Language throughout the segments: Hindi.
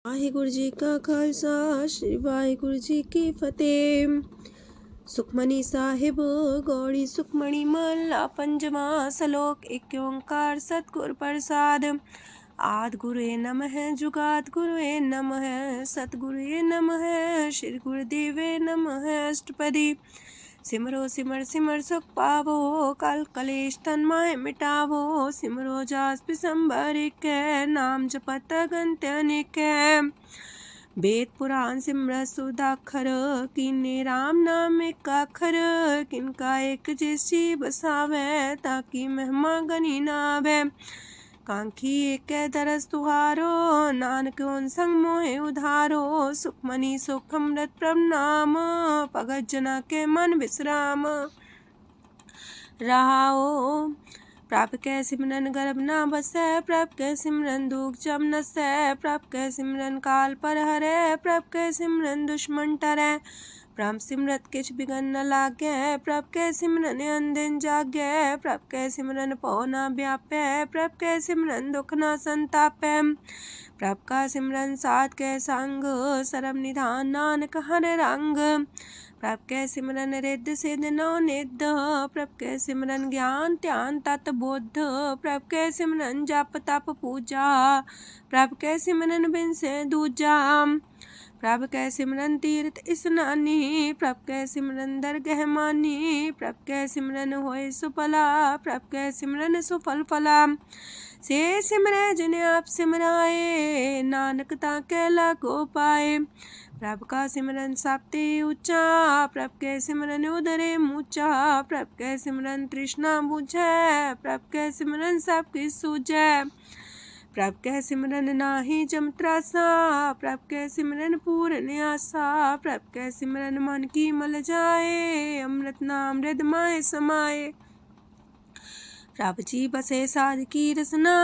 ਵਾਹਿਗੁਰੂ ਜੀ ਕਾ ਖਾਲਸਾ ਸ੍ਰੀ ਵਾਹਿਗੁਰੂ ਜੀ ਕੀ ਫਤਿਹ। ਸੁਖਮਨੀ ਸਾਹਿਬ ਗੌੜੀ ਸੁਖਮਣੀ ਮਹਲਾ ਪੰਜਵਾਂ ਸ਼ਲੋਕ। ਏਕ ਓੰਕਾਰ ਸਤਿਗੁਰ ਪ੍ਰਸਾਦ। ਆਦਿ ਗੁਰੁਏ ਨਮః ਜੁਗਾਦਿ ਗੁਰੁਏ ਨਮঃ ਸਤਿਗੁਰੁਏ ਨਮঃ ਸ੍ਰੀ ਗੁਰੁਦੇਵੇ ਨਮঃ। ਅਸ਼ਟਪਦੀ। सिमरो सिमर सिमर सुख पावो कल कलेश तन माहे मिटावो। सिमरो जास पिसंबर कै नाम जपत अगंत अनेक। वेद पुराण सिमरत सुदाखर कीने राम नाम एक आखर। किनका एक जैसी बसावे ताकि महिमा गनी नावे। कांखी एक दरस तुहारो नानक उन संग मोहे उधारो। सुखमनी सुख अमृत प्रभ नाम भगत जना के मन विश्राम। रहाओ प्रभ कै सिमरन गर्भ ना बसै। प्रभ कै सिमरन दुख जम नसै। प्रभ कै सिमरन काल पर हरै। प्रभ कै सिमरन दुश्मन टरै। प्रभ सिमरत किछ बिगन न लागै। प्रभ कै सिमरन अनदिन जागै। प्रभ कै सिमरन पौ न व्यापै। प्रभ कै सिमरन दुख न संतापै। प्रभ का सिमरन साध कै संग सरम निधान नानक हर रंग। प्रभ कै सिमरन रिद्ध सिद्ध नौ निध। प्रभ कै सिमरन ज्ञान ध्यान तत बुद्ध। प्रभ कै सिमरन जप तप पूजा। प्रभ कै सिमरन बिन से दूजा। प्रभ कै सिमरन तीर्थ इसनानी। प्रभ कै सिमरन दरगह मानी। प्रभ कै सिमरन होए सुफला। प्रभ कै सिमरन सुफल फला। से सिमरै जिन आप सिमराए नानक ताकै लागो पाए। प्रभ का सिमरन सब ते ऊंचा। प्रभ कै सिमरन उदरे मूचा। प्रभ कै सिमरन तृष्णा बुझै। प्रभ कै सिमरन सब किछ सूझै। प्रभ कै सिमरन नाही जम त्रासा। प्रभ कै सिमरन पूरन आसा। प्रभ कै सिमरन मन की मल जाए। अमृत नाम हृदय माहे समाए। प्रभ जी बसे साध की रसना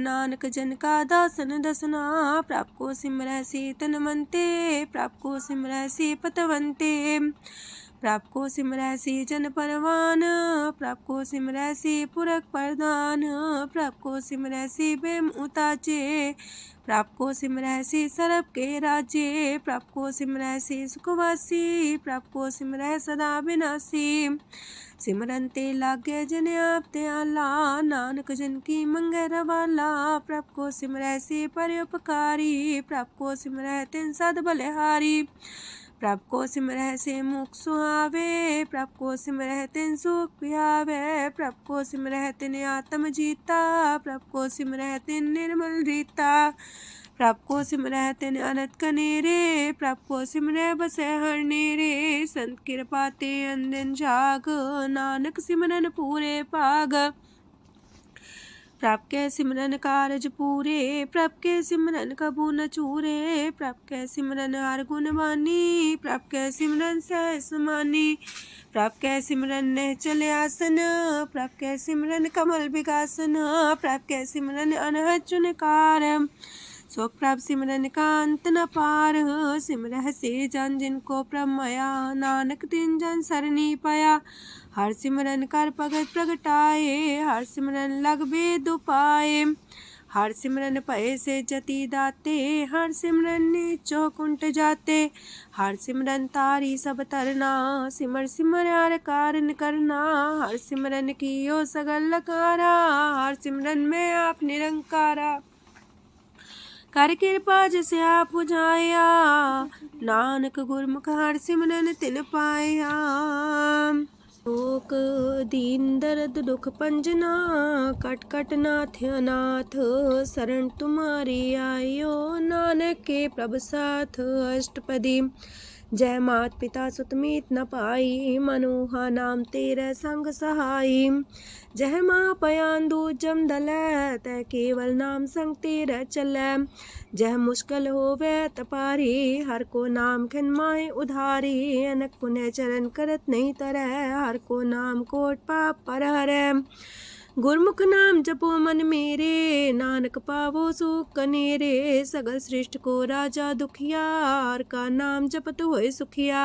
नानक जन का दासन दसना। प्रभ को सिमरै से तन मनते। प्रभ को सिमरै से पतवंते। प्रभ को सिमरै से जन परवान। प्रभ को सिमरै से पुरख प्रधान। प्रभ को सिमरै से बेम उताचे। प्रभ को सिमरै से सरब के राजे। प्रभ को सिमरै से सुखवासी। प्रभ को सिमरै सदा विनाशी। सिमरन ते लागे जिन आप दयाला नानक जन की मंगै रवाला। प्रभ को सिमरै से परोपकारी। प्रभ को सिमरै तिन सद बलिहारी। प्रभ को सिमरै से मुख सुहावे। प्रभ को सिमरै तिन सुख पिहावे। प्रभ को सिमरै तिन आत्म जीता। प्रभ को सिमरै तिन निर्मल रीता। प्रभ को सिमरै तिन अनंत कनेरे। प्रभ को सिमरै बसै हर नेरे। संत कृपा ते अनदिन जाग नानक सिमरन पूरे भाग। प्रभ कै सिमरन कारज पूरे। प्रभ कै सिमरन कबू न चूरे। प्रभ कै सिमरन हर गुण बानी। प्रभ कै सिमरन सहज समानी। प्रभ कै सिमरन निश्चल आसन। प्रभ कै सिमरन कमल विगासन। प्रभ कै सिमरन अनहद चुनकार। सो प्रभ सिमरन का अंत न पार। सिमरह से जन जिनको प्रभ माया नानक तिन जन सरनी पाया। हर सिमरन कर भगत प्रगटाए। हर सिमरन लग वेद उपाय। हर सिमरन भय से जति दाते। हर सिमरन नीचो कुंट जाते। हर सिमरन तारी सब तरना। सिमर सिमर हर कारण करना। हर सिमरन कियो सगल लकारा। हर सिमरन में आप निरंकारा। कर कृपा जिसे आप बुझाया नानक गुरमुख हर सिमरन तिन पाया। लोक दीन दर्द दुख पंजना कट कट नाथ अनाथ। शरण तुम्हारी आयो नानक के प्रभ साथ। अष्टपदी। जय मात पिता सुत मीत न पाई। मनोहा नाम तेरे संग सहाई। जय माँ पयान दूज जम दलै तै केवल नाम संग तेरे चलै। जह मुश्किल होवे तपारी हर को नाम खिन माहे उधारी। अनक पुण्य चरण करत नहीं तरह हर को नाम कोट पाप पर हरै। गुरमुख नाम जपो मन मेरे नानक पावो सुख कनेरे। सगल सृष्टि को राजा दुखिया हर का नाम जपत होए सुखिया।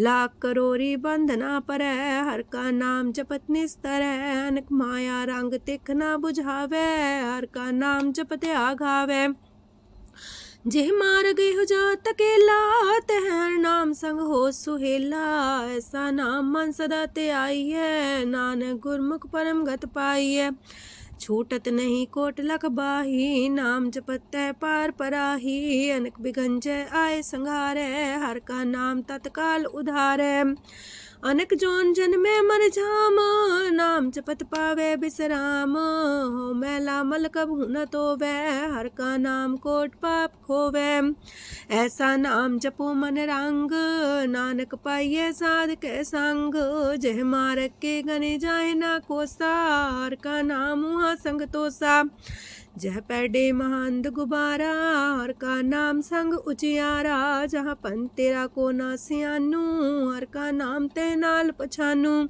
लाख करोरी बंधना पर हर का नाम जपत निस्तर। अनक माया रंग तिख ना बुझावे हर का नाम जपत आघावे। जेह मार गए हो जात अकेला, तह हर नाम संग हो सुहेला। ऐसा नाम मन सदा ते आई है, नानक गुरमुख परम गत पाई है। छूटत नहीं कोट लख बाही, नाम जपत है पार पराही। अनक बिगंज आए संघारे, हर का नाम तत्काल उधारे। अनक जोन जन में मर जाम, नाम जपत पावे बिसराम। हो मैला मल कबहु न तोवे, हर का नाम कोट पाप खोवे। ऐसा नाम जपो मन रंग, नानक पाइये साध के संग। जह मारक के गने जाए ना कोसा, हर का नाम हुआ संग तोसा। जह पैडे महांद गुबारा, हर का नाम संग उजियारा। जहाँ पन तेरा को ना सियानू, हर का नाम ते नाल पछानू।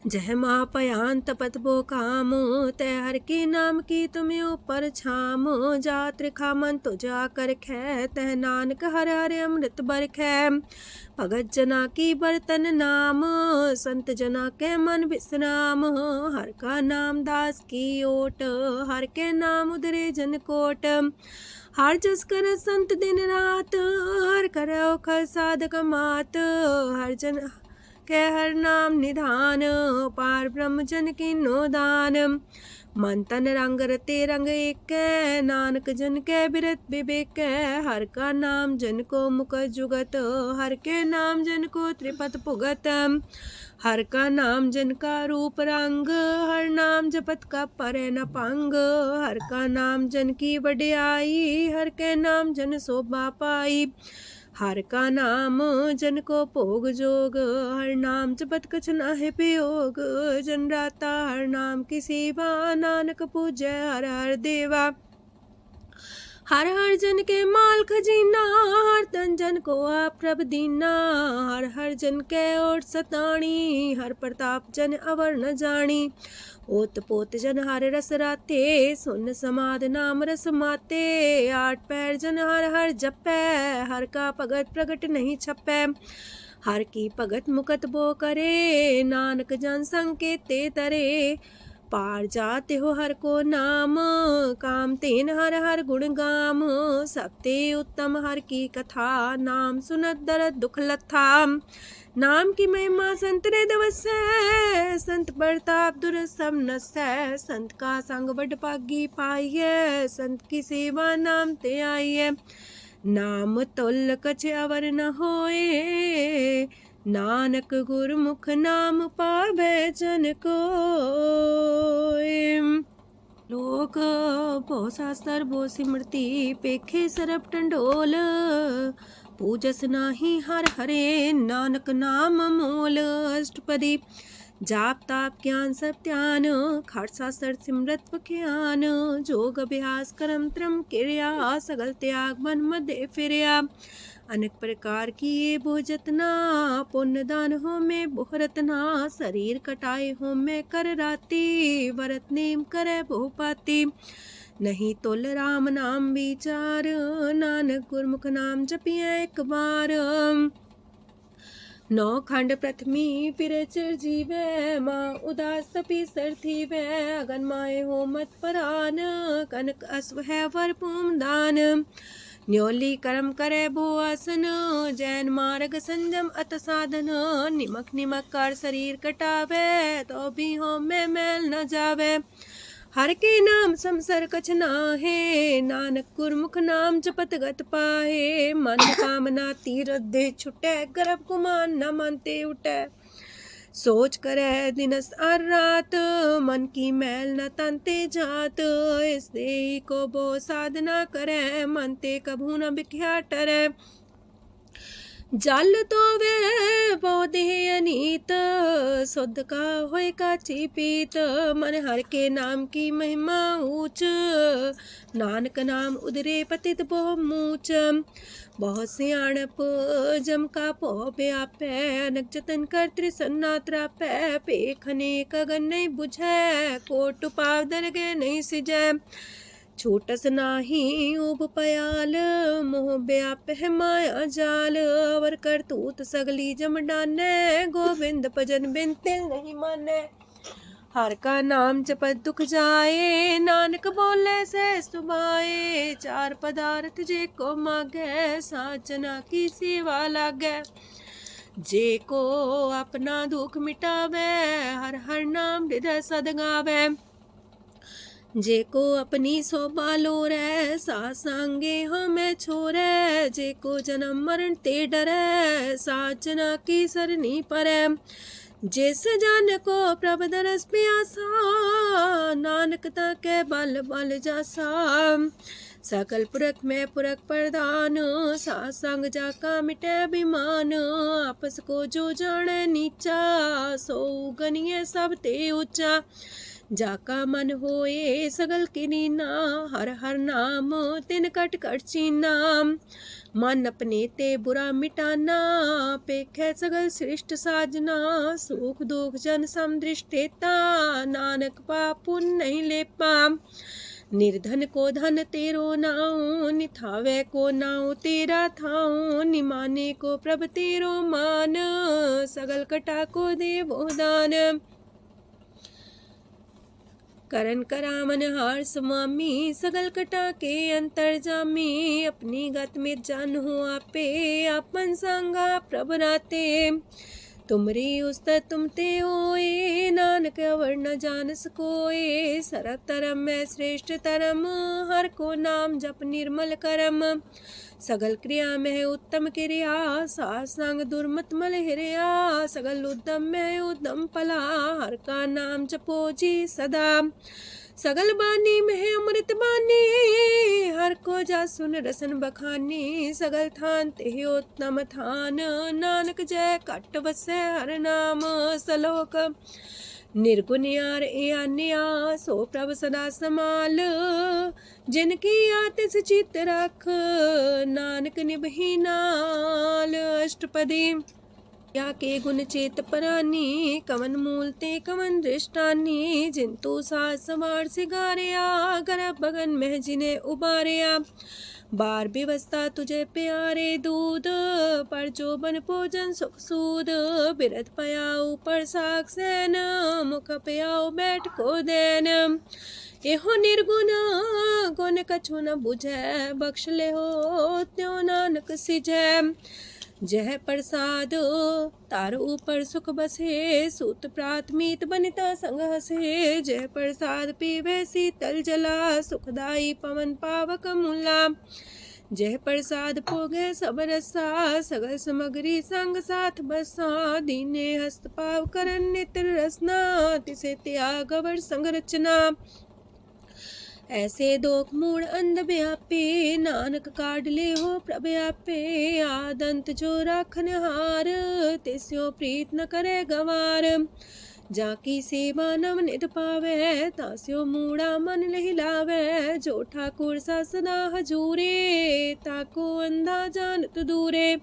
जह माँ पयान तपत बो काम, तै हर के नाम की तुम्हें ऊपर छाम। जा त्रिखा मन तो जा कर खे, तह नानक हर हर अमृत बरखै। भगत जना की बर्तन नाम, संत जना के मन विश्राम। हर का नाम दास की ओट, हर के नाम उधरे जन कोट। हर जस कर संत दिन रात, हर करो खर साधक मात। हर जन के हर नाम निधान, पार ब्रह्म जन की नो दान। मन तन रंग रते रंग एक, नानक जन के बिरत विवेक। हर का नाम जन को मुख जुगत, हर के नाम जन को त्रिपत पुगत। हर का नाम जन का रूप रंग, हर नाम जपत का परे न पंग। हर का नाम जन की वड्याई, हर के नाम जन शोभा पाई। हर का नाम जन को भोग जोग, हर नाम जपत कछ नाहि प्रयोग। जन राता हर नाम की सेवा, नानक पूजै हर हर देवा। हर हर जन के माल खजीना, हर तन जन को आप प्रभ दीना। हर हर जन के ओट सताणी, हर प्रताप जन अवर न जानी। ओत पोत जन हर रस राते, सुन समाद नाम रस माते। आठ पैर जन हर हर जपै, हर का भगत प्रगट नहीं छपै। हर की भगत मुकत बो करे, नानक जन संकेते तरे। पार जाते हो हर को नाम, काम तेन हर हर गुण गाम। सबते उत्तम हर की कथा, नाम सुनत दरद दुख लथा। नाम की महिमा संत रे दवसै, संत प्रताप दुर सब नसै। संत का संग बड़ पागी पाइयै, संत की सेवा नाम ते आइयै। नाम तुल कछ अवर न होए, नानक गुरमुख नाम पावै जन कोय। लोक भो शास्त्र भो सिमरती, पेखे सरब टंडोल। पूजस नाही हर हरे, नानक नाम मोल। अष्टपदी जाप ताप ज्ञान सब ध्यान, खालसा सर सिमरत बख्यान। जोग अभ्यास करम त्रम क्रिया, सगल त्याग मन मध्य फिरया। अनेक प्रकार की ये बो जतना, पुण्य दान हो में बोहरतना। शरीर कटाए हो में कर राती, वरत नेम करे बो पाती। नहीं तुल राम नाम विचार, नानक गुरमुख नाम जपिए एक बार। नौ खंड प्रथमी फिर चिर जीवै, माँ उदास तपी सर थीवै। अगन माए हो मत परान, कनक अश्व है वर पूम दान। न्योली कर्म करे भो आसन, जैन मार्ग संजम अत साधन। निमक निमक कर शरीर कटावे, तो भी हो में मैल न जावे। हर के नाम समसर कछ नाहे, नानक गुरमुख नाम जपत गत पाहे। मन कामना तीरथ दे छुटै, गर्भ गुमान न मानते उठै। सोच करे दिनस और रात, मन की मैल न तनते जात। इस देही को बो साधना करे, मनते कभू न बिख्या टरै। जल तो वे बहु देह अनीत, शुद्ध का होए काची पीत। मन हर के नाम की महिमा ऊंच, नानक नाम उदरे पतित बहु मूच। बहुत सियाणप जम का पो व्यापै, अनक जतन कर त्रिसन्ना त्रापै। पेखने कगन नहीं बुझै, कोट पाव दरगे नहीं सिजै। छूटस नाही उब पयाल, मोह व्याप है माया जाल। अवर करतूत सगली जम डानै, गोविंद भजन बिन तिल नहीं मानै। हर का नाम जपत दुख जाए, नानक बोले से सुभाए। चार पदार्थ जे को मागे, साजना की सेवा लागे। जे को अपना दुख मिटावे, हर हर नाम हृदय सद गावे। जे को अपनी शोभा लोरे, सासंगे हमें छोरे। जे को जन्म मरण ते डरे, साजना की सरनी परे। जिस जन को प्रभ दरस प्यासा, नानक ताके बल बल जासा। सकल पुरख में पुरख प्रधान, सासंग जाका मिटे अभिमान। आपस को जो जाने नीचा, सो गनिए सब ते ऊंचा। जाका मन होए सगल किरीना, हर हर नाम तिन कट कट चीना। मन अपने ते बुरा मिटाना, पेखे सगल श्रेष्ठ साजना। सुख दुख जन समदृष्टेता, नानक पाप पुण्य नहीं लेपा। निर्धन को धन तेरो नाऊ, निथावे को नाऊ तेरा थाऊ। निमाने को प्रभ तेरो मान, सगल कटा को देवो दान। करन करामन हार समामी, सगल कटा के अंतर जामी। अपनी गत में जान हो आपे, आपन संगा प्रभ राते। तुमरी उस्तर तुम ते होए, नानक अवर न जान सकोए। सरब तरम में श्रेष्ठ तरम, हर को नाम जप निर्मल करम। सगल क्रिया में उत्तम क्रिया, सासंग दुर्मत मल हिरिया। सगल उद्यम में उद्यम फला, हर का नाम जपो जी सदा। सगल बानी में अमृत बानी, हर को जा सुन रसन बखानी। सगल थान ते उत्तम थान, नानक जय कट बसे हर नाम सलोक। निर्गुण यार आन्या, सो प्रभ सदा समाल। जिनकी आतिस चित रख, नानक निभही नाल। अष्टपदी या के गुण चेत परानी, कवन मूल ते कवन दृष्टानी। जिंतु सास सवार सिगारिया, गर्भ बगन में जिने उबारिया। बार व्यवस्था तुझे प्यारे दूध, पर जो बन भोजन सुख सूद। बिरत पयाऊ पर साग सैन, मुख पयाऊ बैठ को देन। एहो निर्गुण गुण कछु न बुझै, बख्श ले हो त्यों नानक सिझै। जह प्रसाद तार ऊपर सुख बसे, सूत प्रात मीत बनिता संग हसे। जह प्रसाद पीवे शीतल जला, सुखदाई पवन पावक मूला। जह प्रसाद भोगे सब रसा, सगल समग्री संग साथ बसा। दीने हस्त पाव करन नित्र रसना, तिसे त्याग अवर संग रचना। ऐसे दोख मूड अंध व्यापे, नानक काढ़ ले हो प्रभ आपे। आदंत जो राखन हार, तिस्यो प्रीत न करे गवार। जाकी सेवा नव निध पावे, तास्यो मूड़ा मन लहिलावे। जो ठाकुर सा सदा हजूरे, ताको अंधा जानत दूरे।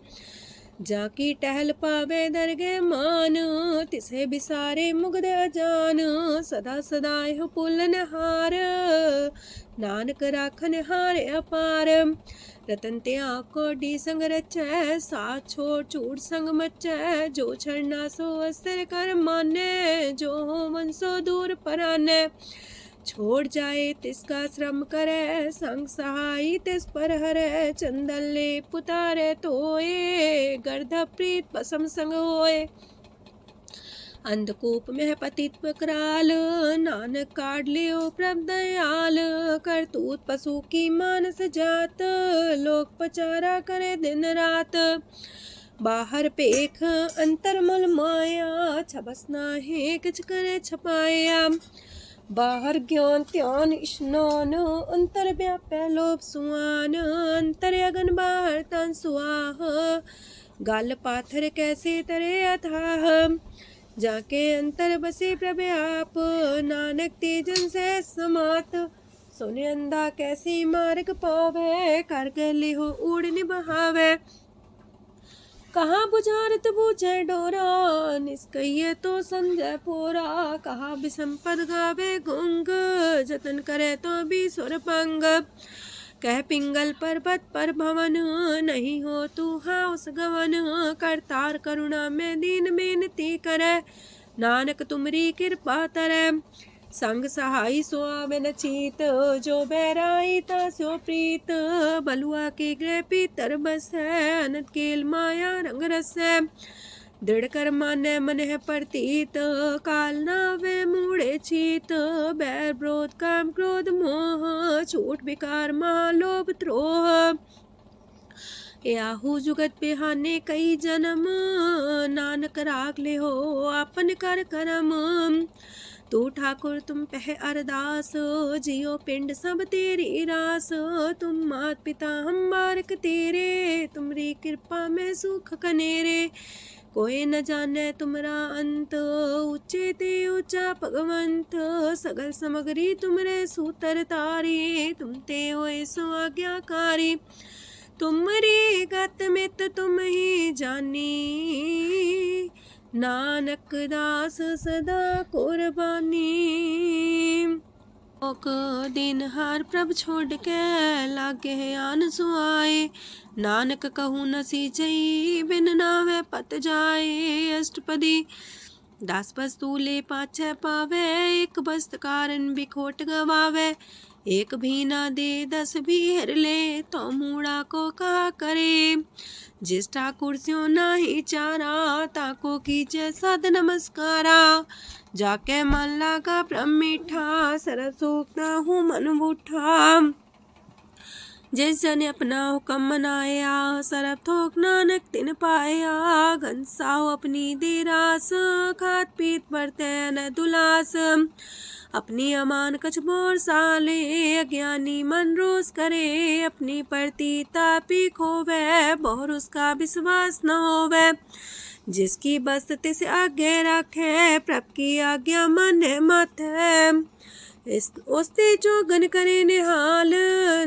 जाकी टहल पावे दरगे मान, तिसे बिसारे मुग्ध अजान। सदा सदा यह पुलन हार, नानक राखन हार अपार। रतन त्याग कोडी संग रचै, साथ छोड़ चूड़ संग मचै। जो छड़ना सो अस्थिर कर माने, जो हो मन सो दूर पराने। छोड़ जाए तिसका श्रम करे, संग सहाय तिस पर हरे। चंदन ले पुतारे तोए, गर्ध प्रीत पसम संग होए। अंधकूप में पतित कराल, नानक काढ़ लियो प्रभ दयाल। करतूत पशु की मानस जात, लोक पचारा करे दिन रात। बाहर पेख अंतर मुल माया, छबस नाहे किछ करे छपाया। बाहर ज्ञान त्यान स्नान, अंतर व्यापै लोभ सुआन। अंतर अगन बाहर तन सुआह, गल पाथर कैसे तरे अथाह। जाके अंतर बसे प्रभ आप, नानक तेजन से समात। सोने अंधा कैसी मार्ग पावे, कर गले हो उड़ निबहावे। कहाँ बुझारत बूझे डोरा, निष्कइये तो संजय पोरा। कहाँ बिसंपद गावे गुंग, जतन करे तो भी सुर पंग। कह पिंगल पर्वत पर भवन, नहीं हो तू हाउस गवन। करतार करुणा में दीन बेनती करे, नानक तुमरी कृपा तरੈ। संग सहाई सो आवे न चीत, जो बैराई ता सो प्रीत। बलुआ के गृह पीतर बसै, अनंत केल माया रंग रसै। दृढ़ कर मानै मन है प्रतीत, काल नावे मूढ़े चीत। बैर विरोध काम क्रोध मोह, छूट विकार महालोभ द्रोह। याहू जुगत बिहाने कई जन्म, नानक राख ले हो आपन कर करम। तू ठाकुर तुम पह अरदास, जियो पिंड सब तेरी रास। तुम मात पिता हम बारक तेरे, तुमरी कृपा में सुख कनेरे। कोई न जाने तुमरा अंत, ऊंचे ते ऊंचा भगवंत। सगल समगरी तुमरे सूतर तारी, तुम ते होए सो आज्ञाकारी। तुमरी गत मित तुम ही जानी, नानक दास सदा कुर्बानी। ओक दिन हर प्रभ छोड़ के, लागे आन सुआए। नानक कहूँ न सीचई, बिन नावे पत जाए। अष्टपदी दास बस्तु ले पाछे पावे, एक बस्त कारण बिखोट गवावे। एक भी ना दे दस भी हर ले, तो मूड़ा को कहा करे। जिस ठाकुर स्यों नाही चारा, ताको कीजे सद नमस्कारा। जाके मन लागा ब्रह्म मीठा, सरल सूखना हूँ मन बूठा। जिस जन अपना हुक्म मनाया, सरब थोक नानक तिन पाया। घनसाओ अपनी दे रास, खात पीत बरते न दुलास। अपनी अमान कछ मोर साले, अज्ञानी मन रोस करे। अपनी परती तापी खोवे, बहुर उसका विश्वास न होवे। जिसकी बस तिस आगे रखे, प्रभ की आज्ञा माने माथे। ओस्ते जोगन करे निहाल,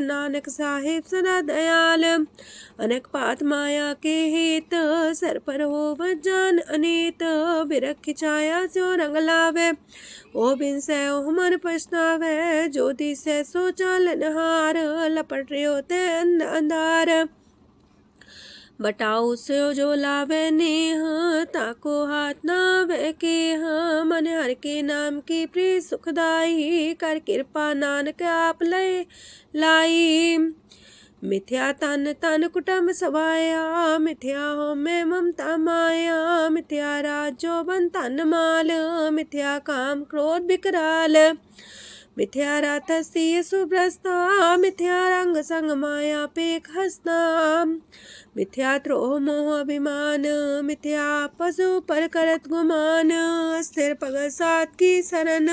नानक साहिब सदा दयाल। अनेक पात माया के हेत, सर पर हो जान अनेत। बिरख छाया सो रंग लावे, ओ बिन से ओ मन पछतावे। जो दिसे सो चालन हार, लपट रहे होते अंधार। बटाऊ से जो लावे नेह, ताको हाथ नावे के। मन हर के नाम की प्रिय सुखदाई, कर कृपा नानक आप लय लाई। मिथ्या तन तन कुटुम्ब सवाया, मिथ्या हो में ममता माया। मिथ्या राजो बन तन माल, मिथ्या काम क्रोध विकराल। मिथ्या रातसी सुभ्रस्ता, मिथ्या रंग संग माया पेख हस्ता। मिथ्या द्रोह मोह अभिमान, मिथ्या पशु पर करत गुमान। स्थिर पग सात की शरण,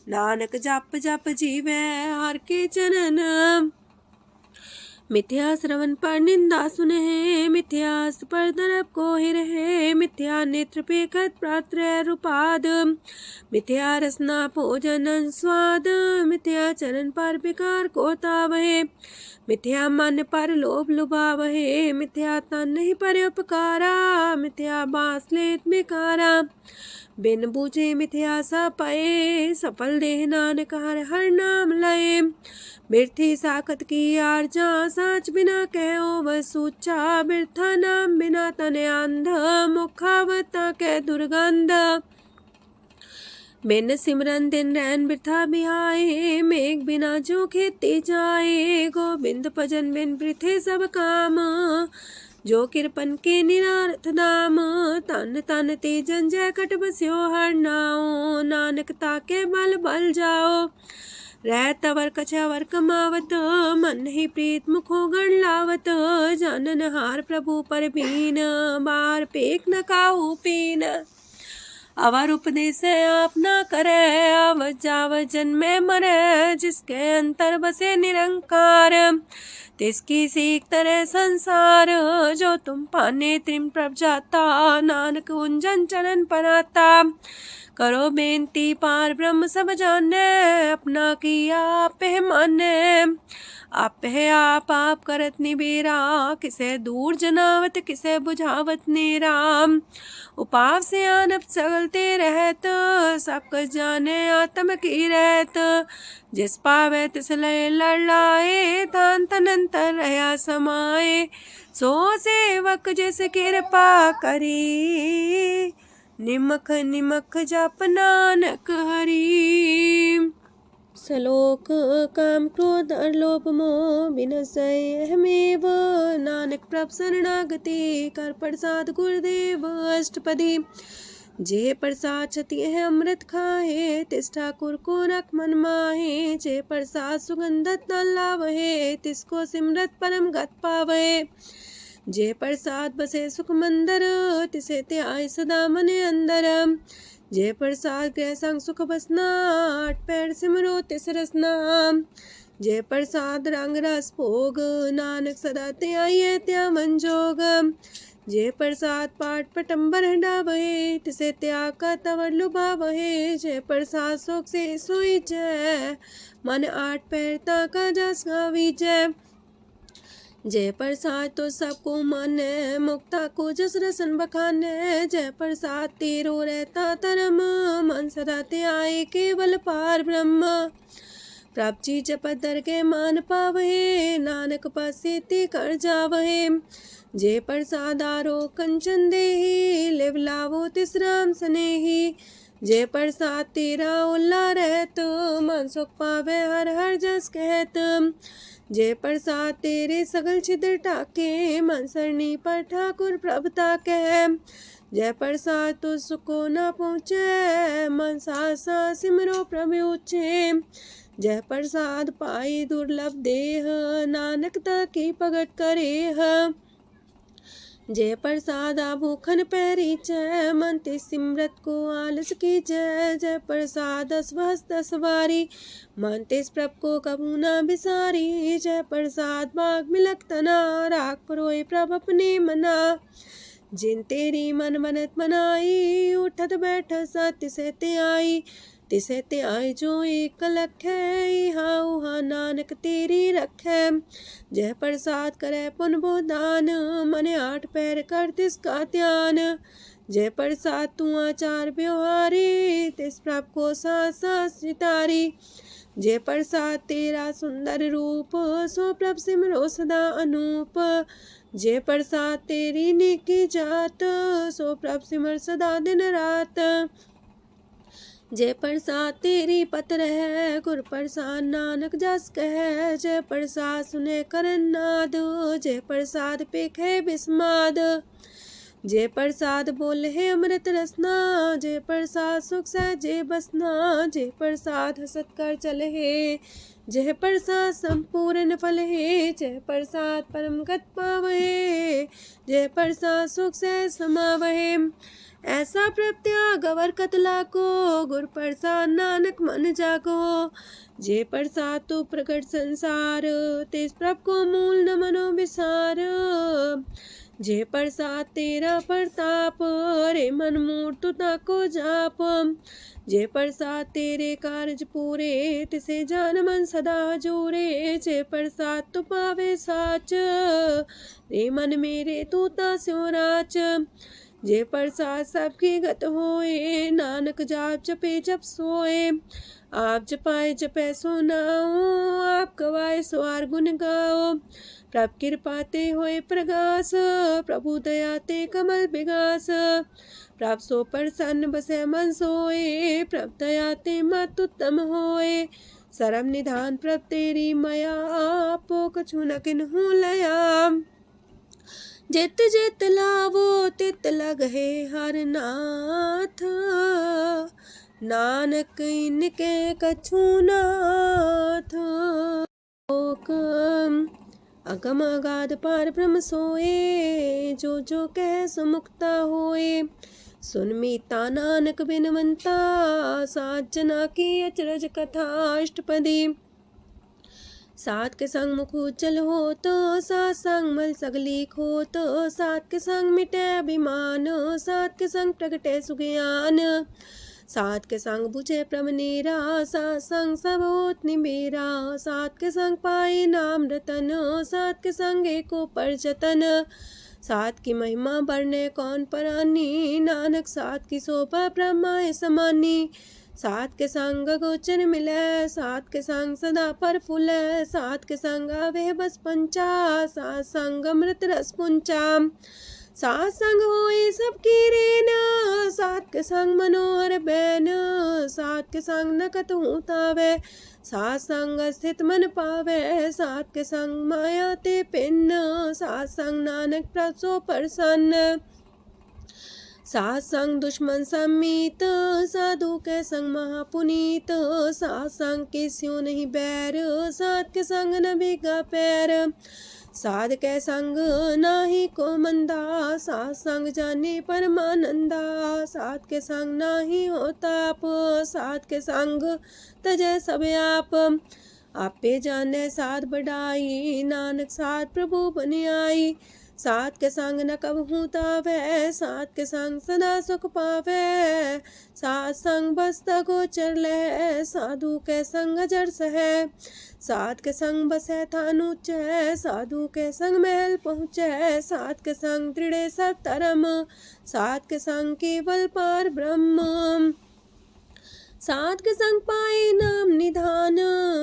नानक जप जप जीवे हर के चरण। मिथ्या श्रवण पर निंदा सुने, मिथ्या पर दरब को ही रहे। मिथ्या नेत्र पेखत प्रात्र रूपाद, मिथ्या रसना भोजन स्वाद। मिथ्या चरण पर विकार को तावहे, मिथ्या मन पर लोभ लुभावहे। मिथ्या तन ही पर उपकारा, मिथ्या बास लेत बेकारा। बिन बूझे मिथ्या सा पाए, सफल देह नानक हर हर नाम लय। बिरथी साखत की आरजा, साच बिना कहो वह सूचा। बिरथा नाम बिना तने अंध, मुखावता के दुर्गंध। बिन सिमरन दिन रैन बिरथा बिहाए, मेघ बिना जो खेती जाए। गोविंद भजन बिन बिरथे सब काम, जो किरपन के निरारथ नाम। तन तन ते जंजय कट बस्यो हर नाओ, नानक ताके बल बल जाओ। रह तवर कछवर कमावत, मन ही प्रीत मुखो गण लावत। जानन हार प्रभु पर बीन, बार पेख न काहू पीन। अवर उपदेश आप न करे, आवत जावत जन्मे मरे। जिसके अंतर बसे निरंकार, तिसकी सीख तरह संसार। जो तुम पाने त्रिम प्रभ जाता, नानक उंजन चरण पराता। करो बेनती पार ब्रह्म सब जाने, अपना किया आप माने। आप है आप करत निबेरा, किसे दूर जनावत किसे बुझावत नेरा। उपाव से आनप चलते रहत, सब कुछ जाने आत्म की रहत। जिस पावे तिस लय लड़ाए, तान तनंतर रहा समाए। सो सेवक जिस कृपा करी, निमख निमख जप नानक हरि। सलोक काम क्रोध और लोभ मोह विनशय अहमेव, नानक प्रभ शरणागति कर प्रसाद गुरुदेव अष्टपदी। जे प्रसाद छति है अमृत खाहे, तिस ठाकुर को रख मन माहे। जे प्रसाद सुगंधत न लावहे, तिसको सिमरत परम गत पावहे। जे प्रसाद बसे सुख मंदर, तिसे त्याय सदा मने अंदर। जे प्रसाद गृह संग सुख बसना, आठ पैर सिमरो तिस रसना। जे प्रसाद रंग रस भोग, नानक सदा त्याये त्या मन जोग। जे प्रसाद पाठ पटम्बर डावहे, तिसे त्याग का तवर लुभावहे। जे प्रसाद शोक से सोई जय, मन आठ पैर ताका जस गावी जय। जय प्रसाद तो सबको माने, मुक्ता को जस रसन बखाने। जय प्रसाद तेरो रहता धर्म, मन सदा त्याये केवल पार ब्रह्म। प्रभ जी जपत दर के मान पावहे, नानक पासे ते कर जावहे। जे प्रसाद आरो कंचन देही, लिव लावो तिस राम स्नेही। जे प्रसाद तेरा उल्ला रहत, मन सुख पावे हर हर जस कहत। जे प्रसाद तेरे सगल छिद्र टाके, मन सरनी पर ठाकुर प्रभ ताके। जय प्रसाद तो सुको न पहुँचे, मन सा सिमरो प्रभु ऊँचे। जय प्रसाद पाई दुर्लभ देह, नानक ताकी प्रगट करे। जय प्रसाद आभूखन पैरी जय, मन ते सिमरत को आलस की जय। जय प्रसाद अस्वस्थ सवारी, मन तेस प्रभ को कबू न बिसारी। जय प्रसाद बाग मिलक तना, राख परोए प्रभ अपने मना। जिन तेरी मन मनत मनाई, उठत बैठत सत्य से ते आई। तिसे ते आई जो एक लख है, इहा उहा नानक तेरी रखै। जय प्रसाद करे पुन बोदान, मने आठ पैर कर तिसका ध्यान। जय प्रसाद तू आचार व्यवहारी, तिस प्रभ को सास सितारी। जय प्रसाद तेरा सुंदर रूप, सो प्रभ सिमरो सदा अनूप। जय प्रसाद तेरी नेकी जात, सो प्रभ सिमर सदा दिन रात। जय प्रसाद तेरी पत्र है, गुर प्रसाद नानक जस कह। जय प्रसाद सुने करन नाद, जय प्रसाद पेखे बिस्माद। जय प्रसाद बोले है अमृत रसना, जय प्रसाद सुख सहजे बसना। जय प्रसाद हसत कर चले है, जय प्रसाद संपूर्ण फल है। जय प्रसाद परम गत पावहे, जय प्रसाद सुख से समावहे। ऐसा प्रत्याग अवर कतला को, गुर प्रसाद नानक मन जागो। जे प्रसाद तो प्रकट संसार, तेज प्रभ को मूल न मनो विसार। जे प्रसाद तेरा प्रताप, रे मन मूर्त ताको जाप। जे प्रसाद तेरे कारज पूरे, तिसे जान मन सदा जोरे। जे प्रसाद तो पावे साच, रे मन मेरे तू ता स्यो राच। जे प्रसाद सबकी गत होए, नानक जाप जपे जप सोए। आप जपाए जपे सो नाओ, आप गवाए सो आर गुण गाओ। प्रभ कृपा ते होए प्रगास, प्रभु दया ते कमल विगास। प्रभ सो प्रसन्न बसे मन सोए, प्रभ दया ते मत उत्तम होए। सरम निधान प्रभ तेरी मया, आपो कछु न किन्हु लया। जित जित लावो तित लगहे हर नाथ, नानक इनके कछु नाथ। अगम अगाध पार ब्रह्म सोए, जो जो कह सो मुक्ता होए। सुन मीता नानक बिनवंता, सात जना की अचरज कथा अष्टपदी। सात के संग मुख उज्जल हो तो, सात संग मल सगलीक हो तो। सात के संग मिटे अभिमान, सात के संग प्रगटे सुज्ञान। सात के संग बुझे प्रभ नेरा, सात संग सब होत निमेरा। सात के संग पाए नाम रतन, सात के संग एको पर जतन। सात की महिमा बरने कौन परानी, नानक सात की शोभा ब्रह्मा समानी। सात के संग गोचर मिले, सात के संग सदा पर फूले। सात के संग आवे बस पंचा, सात संग अमृत रस पुंचा। सात संग होए सबकी रेन, सात के संग मनोहर बैन, सात के संग न कतहु तावै, सात संग स्थित मन पावै, सात के संग माया ते पिन्न, सात संग नानक प्रसो प्रसन्न। सात संग दुश्मन समीत, साधु के संग महापुनीत, सात संग के स्यों नहीं बैर, सात के संग न भीगा पैर, साध के संग नाही को मंदा, सात संग जाने परमानंदा, सात के संग नाही हो ताप, सात के संग तजै सब आप, आपे जाने साध बढ़ाई, नानक साध प्रभु बन आई, सात के संग न कबहू तावै, सात के संग सदा सुख पावै, सात संग बसता गोचर लहै, साधु के संग अजर सहै, सात के संग बसै थान ऊंचै, साधु के संग महल पहुँचै, सात के संग दृढ़ सतरम, सात के संग केवल पार ब्रह्म, सात के संग पाए नाम निधान,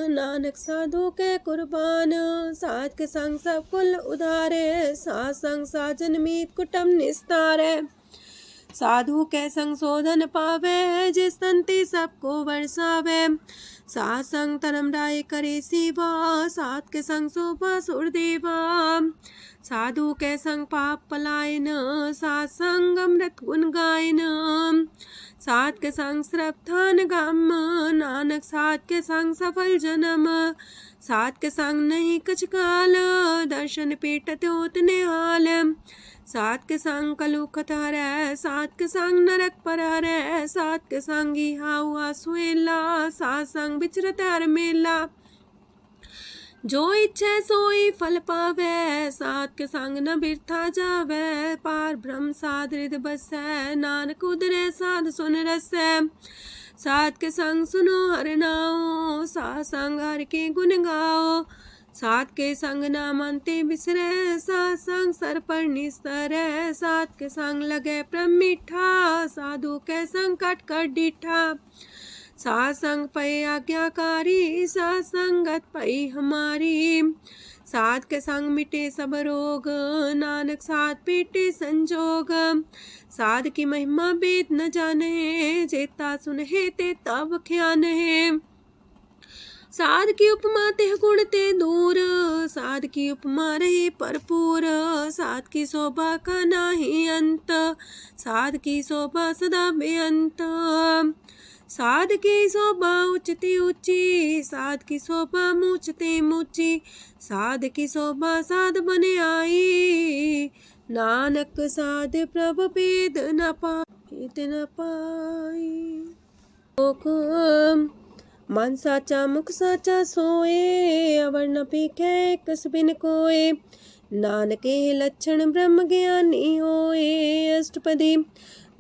नानक साधु के कुर्बान, सात के संग सब कुल उधारे, सात संग साजन मीत कुटुम निस्तारे, साधु के संग शोधन पावे, जिस तंती सबको वर्षावे, सात संग धर्म राय करे सेवा, सात के संग शोभा सुरदेवा, साधु के संग पाप पलायन, सात संग अमृत गुण गायन, सात के संग श्रद्धान गम, नानक सात के संग सफल जन्म, सात के संग नहीं कछ काल, दर्शन पेटत होत निहाल, सात के संग कलुखत हरै, सात के संग नरक पर हरै, सात के संग इहा हुआ सुहेला, सात संग विचरत हर मेला, जो इच्छा सोई फल पावै, सात के संग न बिरथा जावै, पार ब्रह्म साध हृद बसै, नानक उदरै साध सुन रसै, सात के संग सुनो हर नाओ, सात संग हर के गुण गाओ, सात के संग नाम अंते बिसरै, सात संग सर पर निस्तरै, सात के संग लगे प्रेम मीठा, साधु के संग कट कर डीठा, सात संग पै आज्ञाकारी, सात संगत पै हमारी, सात के संग मिटे सब रोग, नानक सात पेटे संजोग, साध की महिमा वेद न जाने, जेता सुनहे ते तब ख्यान है, साध की उपमा तेह गुण ते दूर, साध की उपमा रहे भरपूर, साध की शोभा का नाही अंत, साध की शोभा सदा बेअंत, साध की शोभा उच्चते ऊंची, साध की शोभा मूचते मूची, साध की शोभा साध बने आई, नानक साध प्रभ भेद न पाई, मन साचा मुख साचा सोए, अवर न पीखे कस बिन कोए, नानके लक्षण ब्रह्म ज्ञानी होए, अष्टपदी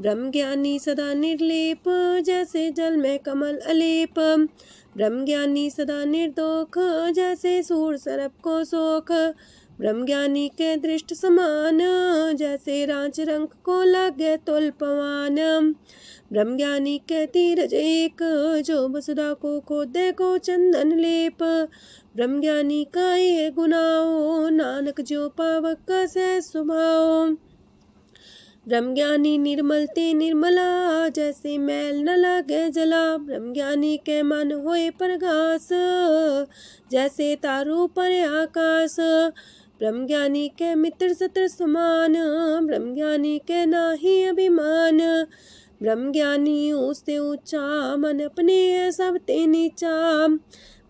ब्रह्म ज्ञानी सदा निर्लेप, जैसे जल में कमल अलेप, ब्रह्म ज्ञानी सदा निर्दोख, जैसे सूर सरप को सोख, ब्रह्म ज्ञानी के दृष्ट समान, जैसे रांच रंग को लागे तुल पवान, ब्रह्म ज्ञानी के तीरज एक, जो वसुधा को खोदे को चंदन लेप, ब्रह्म ज्ञानी का ये गुनाओ, नानक जो पावक का सह स्वभाव, ब्रह्म ज्ञानी निर्मल ते निर्मला, जैसे मैल न लागे जला, ब्रह्म ज्ञानी के मन होए प्रगास, जैसे तारू पर आकाश, ब्रह्म ज्ञानी के मित्र सत्र समान, ब्रह्म ज्ञानी के नाही अभिमान, ब्रह्म ज्ञानी ऊंचते ऊंचा, मन अपने सब ते नीचा,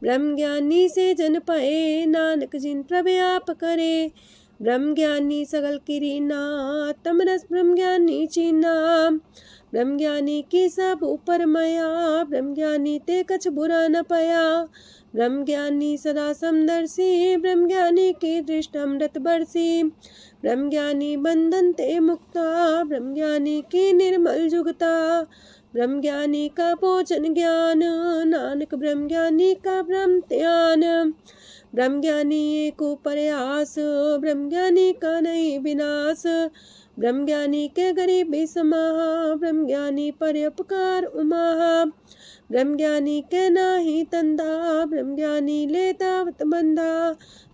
ब्रह्म ज्ञानी से जन पाए, नानक जिन प्रभु आप करे, ब्रह्म ज्ञानी सगल किरीना, तमरस ब्रह्म ज्ञानी चीना, ब्रह्म ज्ञानी की सब ऊपर माया, ब्रह्म ज्ञानी ते कछ बुरा न पाया, ब्रह्म ज्ञानी सदा समदर्शी, ब्रह्म ज्ञानी की दृष्टि अमृत बरसी, ब्रह्म ज्ञानी बंधन ते मुक्ता, ब्रह्म ज्ञानी की निर्मल जुगता, ब्रह्म ज्ञानी का भोजन ज्ञान, नानक ब्रह्म ज्ञानी का ब्रह्म ध्यान, ब्रह्म ज्ञानी एक प्रयास, ब्रह्म ज्ञानी का नहीं विनाश, ब्रह्म ज्ञानी के गरीबी समाहा, ब्रह्म ज्ञानी पर उपकार उमाहा, ब्रह्म ज्ञानी के नाही तंदा, ब्रह्म ज्ञानी ले दावत बंदा,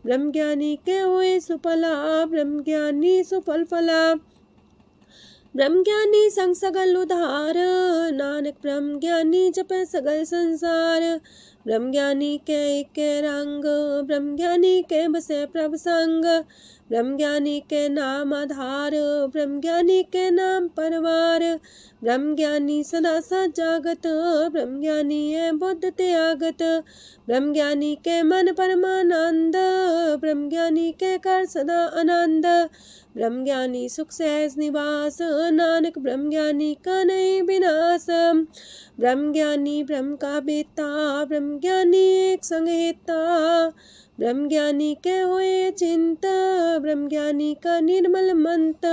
ब्रह्म ज्ञानी के हुए सुफला, ब्रह्म ज्ञानी सुफल फला, ब्रह्म ज्ञानी संग सगल उधार, नानक ब्रह्म ज्ञानी जपै सगल संसार। ब्रह्म ज्ञानी के एक रंग, ब्रह्म ज्ञानी के बसे प्रभ संग। ब्रह्म ज्ञानी के नाम आधार, ब्रह्म ज्ञानी के नाम परवार। ब्रह्म ज्ञानी सदा सजागत, ब्रह्म ज्ञानी है बुद्ध त्यागत। ब्रह्म ज्ञानी के मन परमानंद, ब्रह्म ज्ञानी के कर सदा आनंद। ब्रह्म ज्ञानी सुख सहज निवास, नानक ब्रह्म ज्ञानी का नहीं विनाश। ब्रह्म ज्ञानी ब्रह्म का बेटा, ब्रह्म ज्ञानी एक संग हेता। ब्रह्म ज्ञानी के होए चिंत, ब्रह्म ज्ञानी का निर्मल मंत।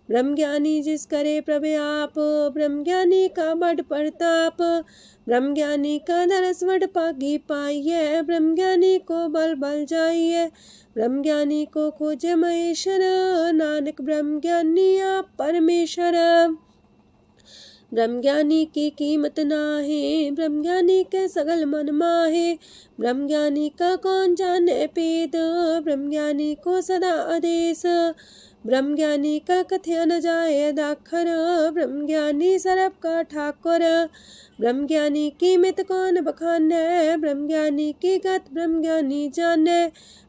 ब्रह्म ज्ञानी जिस करे प्रभु आप, ब्रह्म ज्ञानी का बड़ प्रताप। ब्रह्म ज्ञानी का दरस वड पागी पाइये, ब्रह्म ज्ञानी को बल बल जाइए। ब्रह्म ज्ञानी को खोजे महेश्वर, नानक ब्रह्म ज्ञानी आप परमेश्वर। ब्रह्म ज्ञानी की कीमत नाहे, ब्रह्म ज्ञानी के सगल मन माहे। ब्रह्म ज्ञानी का कौन जाने पेद, ब्रह्म ज्ञानी को सदा आदेश। ब्रह्म ज्ञानी का कथ्य न जाए दाखर, ब्रह्म ज्ञानी सरब का ठाकुर। ब्रह्म ज्ञानी की मित कौन बखाने, ब्रह्म ज्ञानी की गत ब्रह्म ज्ञानी जाने।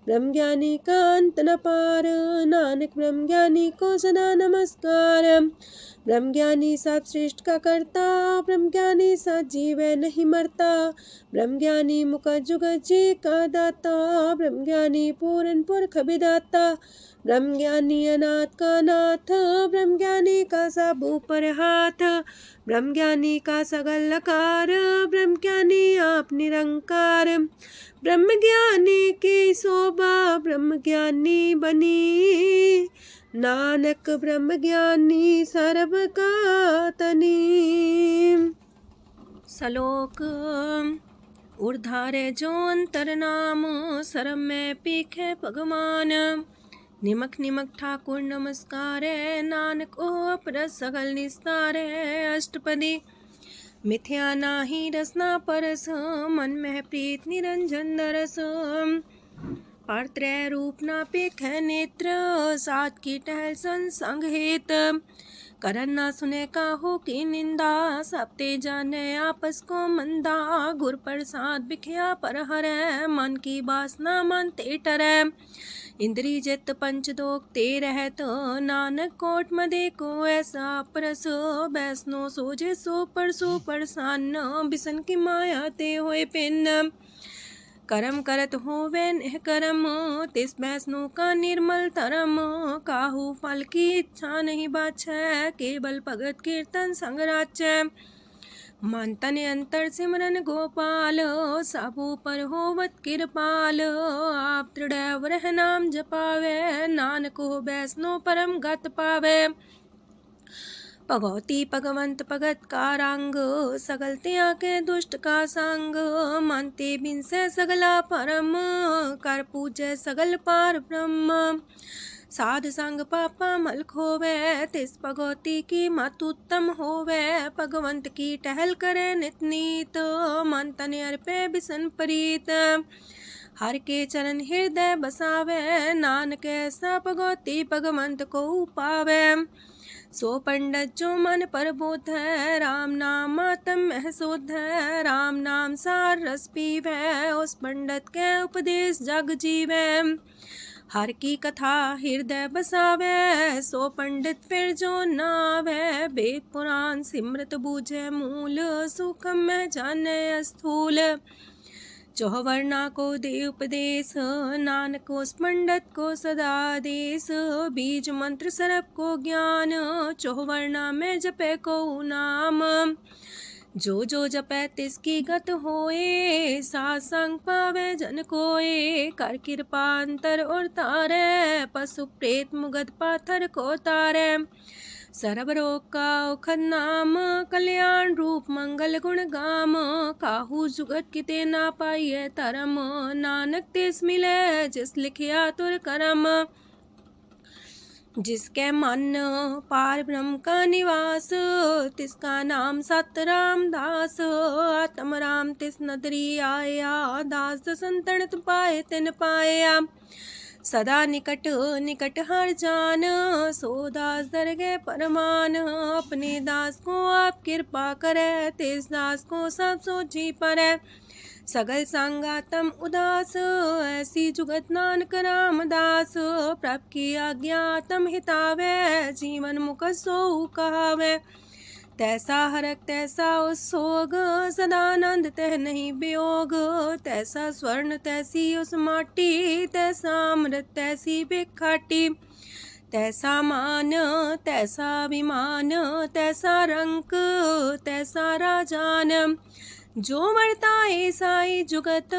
ब्रह्म ज्ञानी का अंत न पार, नानक ब्रह्म ज्ञानी को सदा नमस्कार। ब्रह्म ज्ञानी सब सृष्ट का करता, ब्रह्म ज्ञानी सजीव नहीं मरता। ब्रह्म ज्ञानी मुख जुग जी का दाता, ब्रह्म ज्ञानी पूरन पुरख विदाता। ब्रह्म ज्ञानी अनाथ का नाथ, ब्रह्म ज्ञानी का सब ऊपर हाथ। ब्रह्म ज्ञानी का सगल लकार, ब्रह्म ज्ञानी आप निरंकार। ब्रह्म ज्ञानी की शोभा ब्रह्म ज्ञानी बनी, नानक ब्रह्म ज्ञानी सर्व का तनी। श्लोक उर्धारे जो अंतर नाम, सरम में पीखे भगवान। निमक निमक ठाकुर नमस्कार, नानक ओ अपर सगल निस्तार। अष्टपदी मिथ्या नाही रसना परस, मन में प्रीत निरंजन दरस। परत्रय रूप ना पेखै नेत्र, सात की टहल संसंग हेत। करन ना सुने काहू की निंदा, सब ते जाने आपस को मंदा। गुर प्रसाद बिख्या पर हरै, मन की वासना मानते टरै। इंद्री जित पंच दोख ते रहत, नानक कोट मदे को ऐसा परस। बैसनो सोजे सो परसो परसान, बिसन की माया ते होए पिन। करम करत होवे निह करम, तिस बैसनो का निर्मल तरम। काहू फल की इच्छा नहीं बाछै, केवल भगत कीर्तन संग राचै। मन तन अंतर सिमरन गोपाल, सब ऊपर होवत कृपाल। आप दृढ़ रह नाम जपावे, नानक हो बैसनो परम गत पावे। भगवती भगवंत भगत का रंग, सगल त्याग के दुष्ट का संग। मानते बिन से सगला परम, कर पूजे सगल पार ब्रह्म। साध संग पापा मल खोवे, तिस भगवती की मत उत्तम होवे। भगवंत की टहल करे नित नीत, मन तन अर्पे बिसन प्रीत। हर के चरण हृदय बसावे, नानक ऐसा भगवती भगवंत को पावे। सो पंडित जो मन पर बोध है, राम नाम आत्म में शोध है। राम नाम सार रस पीवे, उस पंडित के उपदेश जग जीवे। हर की कथा हृदय बसावे, सो पंडित फिर जो नावे। वेद पुराण सिमरत बूझे मूल, सूक्ष्म में जाने स्थूल। चौवर्णा को दे उपदेश, नानक उस पंडित को सदा देश। बीज मंत्र सरप को ज्ञान, चौवर्णा में जपे को नाम। जो जो जपे तिसकी गत होए, सासंग पावे जन कोए। कर कृपा अंतर और तारे, पशु प्रेत मुगध पाथर को तारे। सर्व रोग का औखद नाम, कल्याण रूप मंगल गुण गाम। काहू जुगत किते ना पाइये तरम, नानक तिस मिले जिस लिखिया तुर करम। जिसके मन पार ब्रह्म का निवास, तिसका नाम सत राम दास। आत्म राम तिस नदरी आया, दास संतन पाए तिन पाया। सदा निकट निकट हर जान, सो दास दरगह परमान। अपने दास को आप कृपा करे, तिस दास को सब सोची परै। सगल संगातम उदास, ऐसी जुगत नानक रामदास। प्रभ की आज्ञा तम हितावै, जीवन मुख सो कहावै। तैसा हरक तैसा उत्सोग, सदानंद तह नहीं वियोग। तैसा स्वर्ण तैसी उस माटी, तैसा अमृत तैसी बिखाटी। तैसा मान तैसा अभिमान, तैसा रंक तैसा राजान। जो वर्ताए साई जुगत,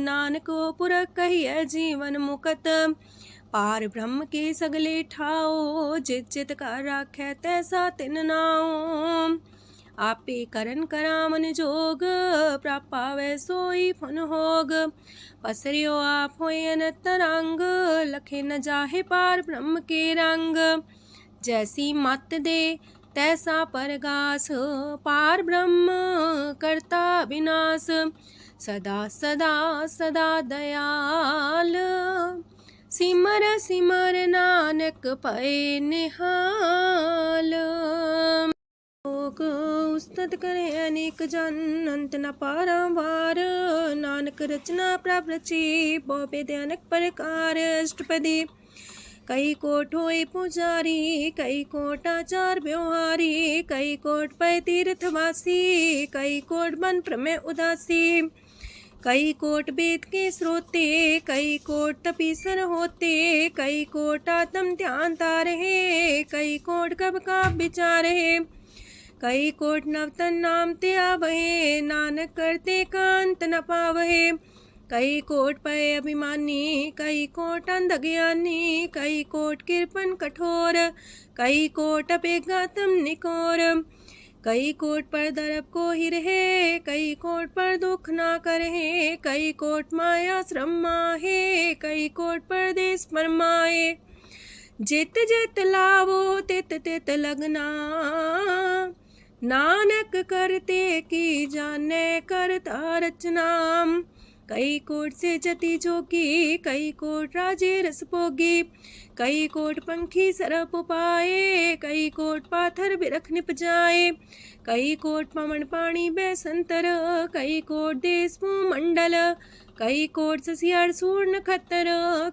नानक पुरख कहिए जीवन मुकत। पार ब्रह्म के सगले ठाओ, जित जित का राखै तैसा तिन नाओ। आपे करन करामन जोग, प्राप पावै सोई फुन होग। पसरियो आप होय अनंत रंग, लखे न जाहे पार ब्रह्म के रंग। जैसी मत दे तैसा परगास, पार ब्रह्म करता विनाश। सदा सदा सदा दयाल, सिमर सिमर नानक पए निहाल। लोक उस्तत करे अनेक जन, अंत न पारंवार। नानक रचना प्रभ रची, बहु अनेक प्रकार। अष्टपदी कई कोट होए पुजारी, कई कोट आचार व्यवहारी। कई कोट पै तीर्थवासी, कई कोट बन प्रमेय उदासी। कई कोट वेद के श्रोते, कई कोट तपीसर होते। कई कोट आत्म ध्यान तारहे, कई कोट कब का विचार है। कई कोट नवतन नाम ते आवहे, नानक करते कांत न पावहे। कई कोट पय अभिमानी, कई कोट अंधज्ञानी। कई कोट कृपन कठोर, कई कोट अपेगातम निकोर। कई कोट पर दरब को ही रहे, कई कोट पर दुख ना करहे। कई कोट माया श्रम माहे, कई कोट परदेश फरमाए। जित जित लावो तित तित लगना, नानक करते की जाने करता रचना। कई कोट से जति जोगी, कई कोट राजे रस भोगी। कई कोट पंखी सरप पाए, कई कोट पाथर बिरख निप जाए। कई कोट पवन पानी बैसंतर, कई कोट देश मंडल। कई कोट ससियार सूर नखतर,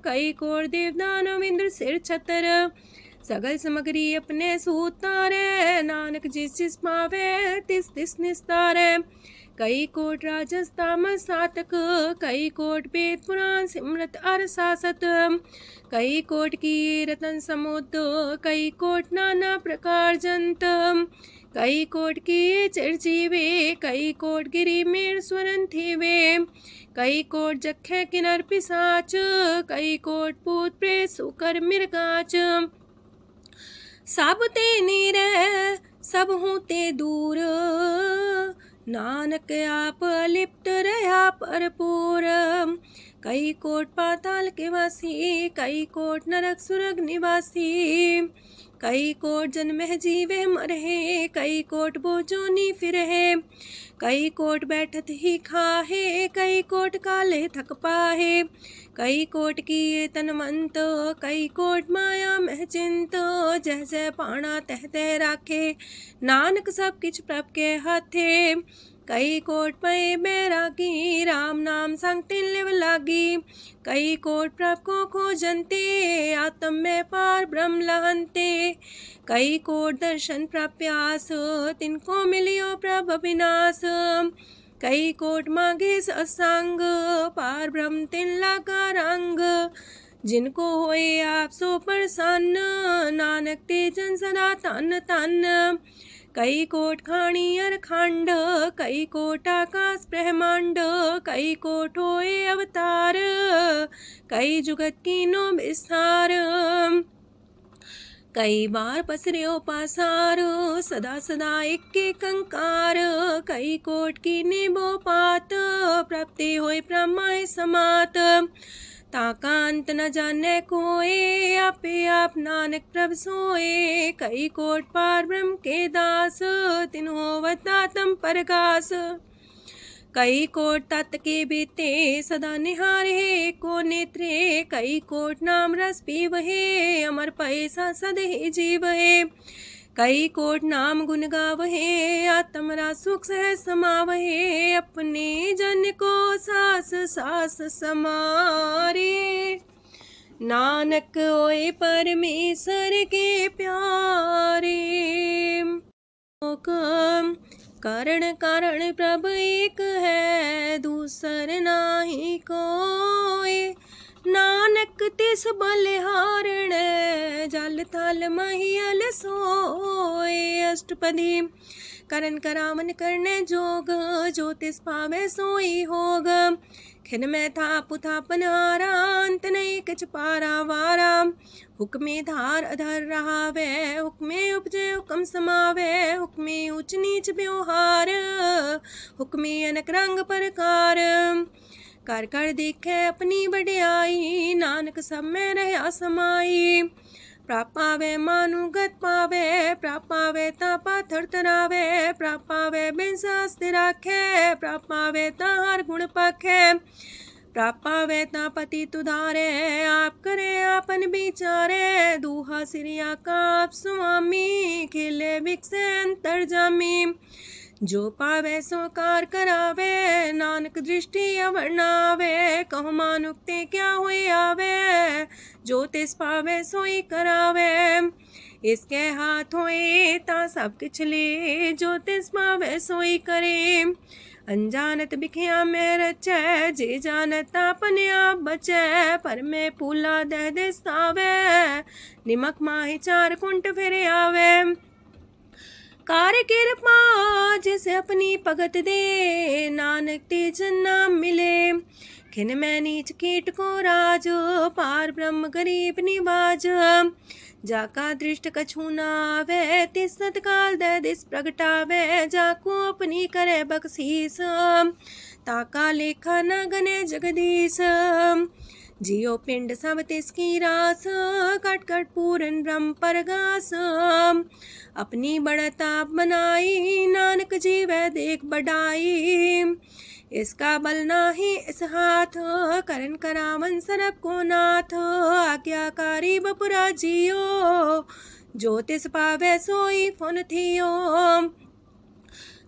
कई कोट देवदानव इंद्र सिर छतर। सगल सामग्री अपने सूतारे, नानक जिस जिस पावे तिस तिस निस्तारे। कई कोट राजस तामस सातक, कई कोट वेद पुराण सिमरत अर सासत। कई कोट की रतन समुद्र, कई कोट नाना प्रकार जंत। कई कोट की चिरजीवे, कई कोट गिरी मेर स्वरन थीवे। कई कोट जखे किनर पिसाच, कई कोट पूत प्रेत सुकर मिर्गाच। सब ते नीरे सब हूँ ते दूर, नानक आप अलिप्त रहा भरपूर। कई कोट पाताल के वासी, कई कोट नरक सुरग निवासी। कई कोट जन्म जीवे मरहे, कई कोट बोझोनी फिरहे। कई कोट बैठत ही खाहे, कई कोट काले थक पाहे। कई कोट किए तनवंत, कई कोट माया मह चिंत। जह जह पाणा तह तह राखे, नानक सब किछ प्रभ के हाथे। कई कोट पए बैरागी, राम नाम संग तिन लिव लागी। कई कोट प्रभ को खोजंते, आत्म में पार ब्रह्म लहंते। कई कोट दर्शन प्रप्यास, तिनको मिलियो प्रभ अविनाश। कई कोट मांगे सत्संग, पार ब्रह्म तिन लागा रंग। जिनको होए आप सो प्रसन्न, नानक ते जन सदा तन तन। कई कोट खाणी अर खंड, कई कोट आकाश ब्रह्मांड। कई कोट होए अवतार, कई जुगत कीनो विस्तार। कई बार पसरियो पासार, सदा सदा एक कंकार। कई कोट की निबो पात, प्राप्ति होए प्रमाय समात। ताका अंत न जाने कोए, आपे आप नानक प्रभ सोए। कई कोट पार ब्रह्म के दास, तिन्हो वतातम परगास। कई कोट तत् के बीते सदा निहारे को नेत्रे, कई कोट नाम रस पीवहे अमर पैसा सदहि जीवहे। कई कोट नाम गुण गावहे आत्मरा सुख सह समावहे, अपने जन को सास सास समारे। नानक होए परमेश्वर के प्यारे। कारण कारण प्रभ एक है, दूसर नाही कोय। नानक तिस बलिहारण, जल थल महियल सोय। अष्टपदी। करन करावन करने जोग, जो तिस पावे सोई होग। खिन में था पुथापन हारा, अंत नहीं किच पारा वारा। हुक्मे धार अधर रहावे, हुक्मे उपजे हुक्म समावे। हुक्मे ऊंच नीच व्यवहार, हुक्मे अनक रंग प्रकार। कर कर देखे अपनी बड़ियाई, नानक सब में रहा समाई। प्राप पावे मानुगत पावे, प्राप पावे ता पाथर तरावे। प्राप पावे बिन शास्त्र राखे, प्राप पावे ता हर गुण पाखे। प्राप पावे ता पति तुधारे, आप करे आपन विचारे। दूहा सिरिया का आप स्वामी, खिले विकसे अंतर जामी। जो पावे सो कार करावे, नानक दृष्टि अवर्णावे। कहो मानुक्ते क्या हुए आवे, जो तिस पावे सोई करावे। इसके हाथ होए ता सब किछ ले, जो तिस पावे सोई करे। अनजानत बिखिया में रचै, जे जानत अपने आप बचै। पर में पूला दह दिस्तावे, निमक माही चार कुंट फिर आवे। कार कृपा जिसे अपनी भगत दे, नानक तेज नाम मिले। खिन में नीच कीट को राज, पार ब्रह्म गरीब निवाज। जाका दृष्ट कछु न आवे, तिस तत्काल दह दिस प्रगटावे। जाको अपनी करे बख्शीस, ताका लेखा न गने जगदीश। जियो पिंड सब तिसकी रास, कट कट पूरन ब्रह्म परगास। अपनी बढ़ता बनाई, नानक जीवै देख बढ़ाई। इसका बल नाही इस हाथ, करन करावन सरब को नाथ। आज्ञाकारी बपुरा जियो, जो तिस पावे सोई फुन थियो।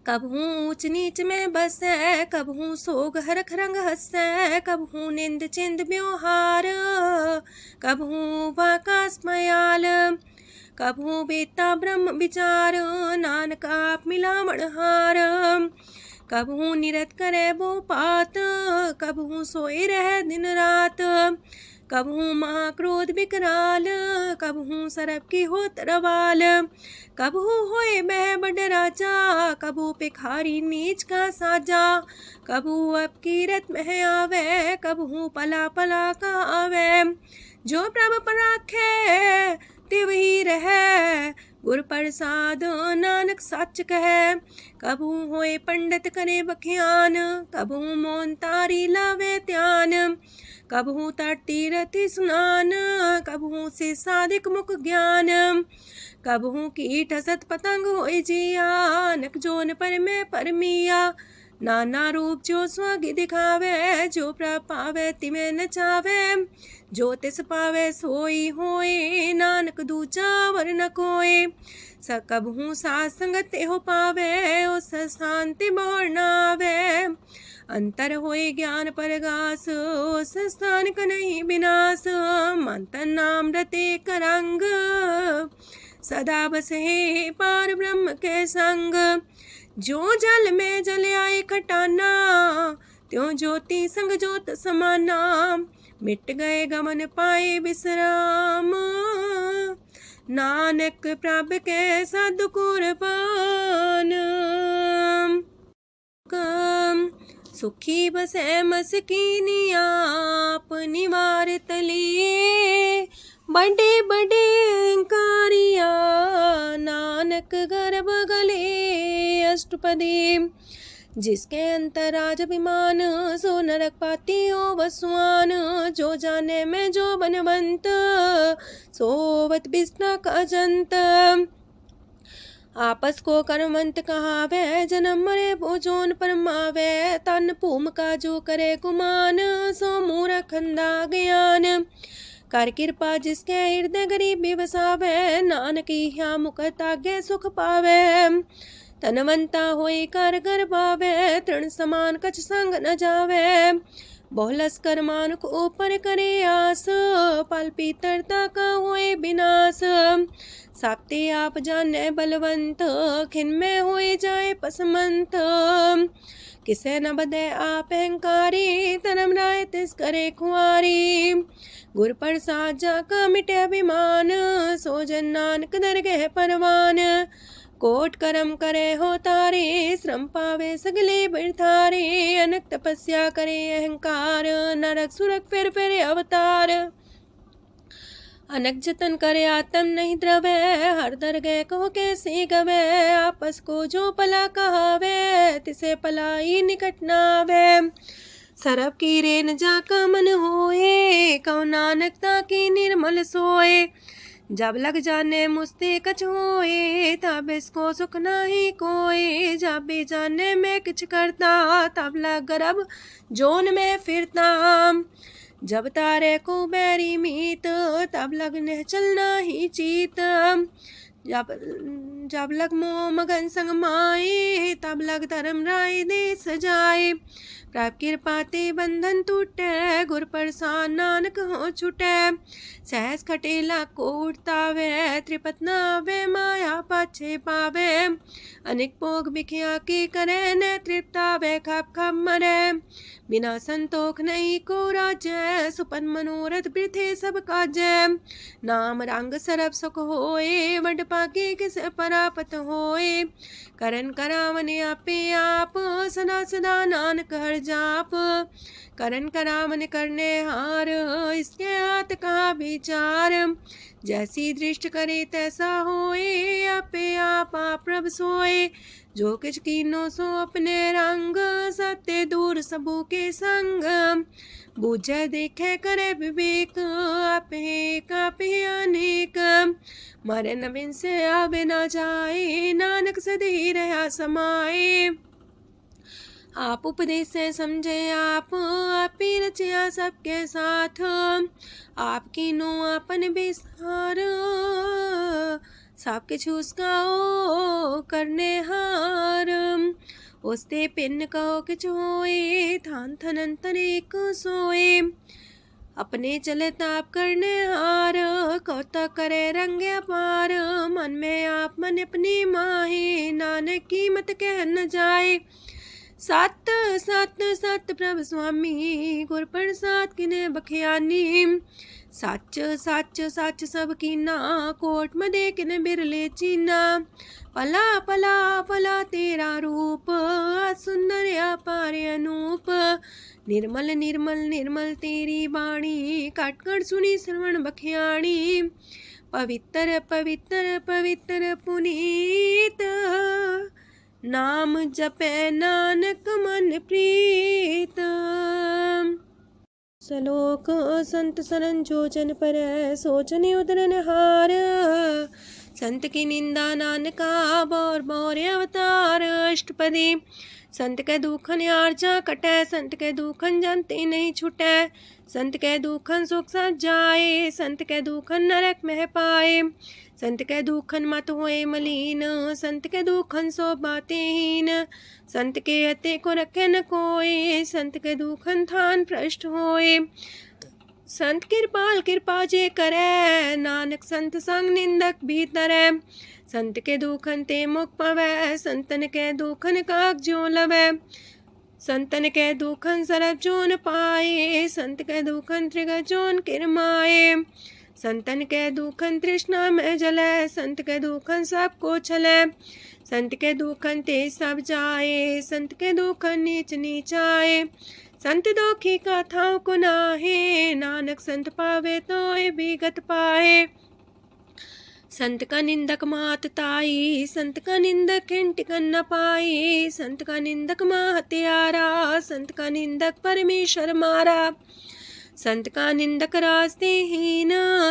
कबहू ऊंच नीच में बसै, कबहू सोग हरख रंग हंसै। कबहू निंद चिंद व्यवहार, कबहू वाकास मयाल। कबहू बेता ब्रह्म विचार, नानक आप मिलावण हार। कबहू निरत करे वो पात, कबहू सोए रह दिन रात। कबहू महाक्रोध विकराल, कबहू सरब की हो तरवाल। कबहू होए बह बड़ राजा, कबहू भिखारी नीच का साजा। कबहू अब कीरत में आवे, कबहू पला पला का आवे। जो प्रभ पर राखे तिव ही रहे, गुर प्रसाद नानक सच कहे। कबहू होए पंडित करे बख्यान, कबहू मोन तारी लावे ध्यान। कबहू तट तीरथ स्नान, कबहू से साधिक मुख ज्ञान। कबहू कीट हसत पतंग होए जिया, नक जोन पर में परमिया। नाना रूप जो स्वग दिखावे, जो प्रभ पावे तिमें नचावे। जो तिस पावे सोई होए, नानक दूजा वर न कोय। सकबहू साथ संगत हो पावे, उस शांति मोर नावे। अंतर होए ज्ञान परगास, उस स्थान का नहीं विनाश। मंतन नाम रते करंग, सदा बसे पार ब्रह्म के संग। जो जल में जल आए खटाना, त्यों ज्योति संग ज्योत समाना। मिट गए गमन पाए विश्राम, नानक प्रभ के साधु कुर्बान। सुखी बसे मस्कीनी आप निवार तलिए। बड़े बड़े कारिया नानक गर्भ गले। अष्टपदी। जिसके अंतराज अभिमान, सो नरक पाती हो वसुआन। जो जाने में जो बनवंत, सोवत बिस्ना का जंत। आपस को कर्मंत कहावे, जन्म मरे भोजोन परमावे। तन भूमिका जो करे गुमान, सो मूर्ख अंधा ज्ञान। कर कृपा जिसके हृदय गरीबी बसावे, नानक यहाँ मुख तागे सुख पावे। तनवंता होई कर घर पावे, तृण समान कछ संग न जावे। बहुलस कर मानुख ऊपर करे आस, पल पीतरता का होए विनाश। साप्ते आप जाने बलवंत, खिन में होए जाए पसमंत। किसे न बदे आप अहंकारी, धर्म राय तिस करे खुआरी। गुर प्रसाद जाका मिटे अभिमान, सो जन नानक दरगह परवान। कोट करम करे हो तारे, श्रम पावे सगले बिरथारे। अनक तपस्या करे अहंकार, नरक सुरक फिर अवतार। अनक जतन करे आत्म नहीं द्रवे, हर दरगह कहो कैसे गवे। आपस को जो पला कहावे, तिसे पलाई निकट नावे। सरब की रेन जाका मन होए, कहो नानक ताकी निर्मल सोए। जब लग जाने मुझते कछ होए, तब इसको सुख नाही कोई। जब भी जाने में किछ करता, तब लग गर्भ जोन में फिरता। जब तारे को बैरी मीत, तब लगने चलना ही चीत। जब लग मोह मगन संग माए, तब लग धर्म राय दे सजाए। प्रभ कृपा ते बंधन टूटे, गुर प्रसाद नानक हो छूटे। सहस खटेला को उठतावे, त्रिपत नावे माया पाछे पावे। अनेक भोग बिखिया की करे, न तृप्तावे खप खप मरे। बिना संतोख नहीं को राजय, सुपन मनोरथ वृथे सब काजय। नाम रंग सरब सुख होए, वड पाके किस परापत होए। करन करावन आपे आप, सदा सदा नानक हर जाप। करन करावन करने हार, इसके हाथ का विचार। जैसी दृष्ट करे तैसा होए, आपे आप प्रभ सोए। जो किछ कीनो सो अपने रंग, सत्य दूर सबू के संग। बूझे देखे करे विवेक, आपे अनेक। मरे नवीन से आवे ना जाए, नानक सदी रहा समाए। आप उपदेश से समझे आप ही रचिया सबके साथ। आपकी नो आपन विस्तार, सब किछु उसका ओ करने हार। उसते पिन कहो किछु होए, थान थन अंतर एक सोए। अपने चले ताप करने हार, कौतक करे रंग अपार। मन में आप मन अपनी माहे, नानक की मत कह न जाए। सत सत सत प्रभ स्वामी, गुर प्रसाद किने बखियानी। सच सच सच सब कीना, कोट मदे किने बिरले चीना। पला पला पला तेरा रूप, सुंदर अपार अनूप। निर्मल निर्मल निर्मल तेरी बाणी, काटकर सुनी श्रवण बखियाणी। पवित्र पवित्र पवित्र पुनीत, नाम जपे नानक मन प्रीत। सलोक संत सरन जोजन पर, सोचन उदरन हार। संत की निंदा नानका, बौर बौर अवतार। अष्टपदी संत के दुखन आर्जा कटे, संत के दुखन जानते नहीं छूटे। संत के दुखन सुख सज जाए, संत के दुखन नरक में पाए। संत के दुखन मत होए मलीन, संत के दुखन सो बातें हीन। संत के अते को रखे न कोई, संत के दुखन थान भ्रष्ट होए। संत कृपाल कृपा जे करे, नानक संत संग निंदक भीतरै। संत के दुखन ते मुख पवै, संतन के दुखन काक जो लवै। संतन के दुखन सरब जोन पाए, संत के दुखन त्रिगत जोन किरमाए। संतन के दुखन तृष्णा में जले, संत के दुखन सबको छले। संत के दुखन ते सब जाए, संत के दुखन नीच नीचाए। संत दोखी कथाओं को नाहे, नानक संत पावे तो भी गत पाए। संत का निंदक मात ताई, संत का निंदक हिंटिकन न पाई। संत का निंदक माँ हत्यारा, संत का निंदक परमेश्वर मारा। संत का निंदक रास्ते हीन,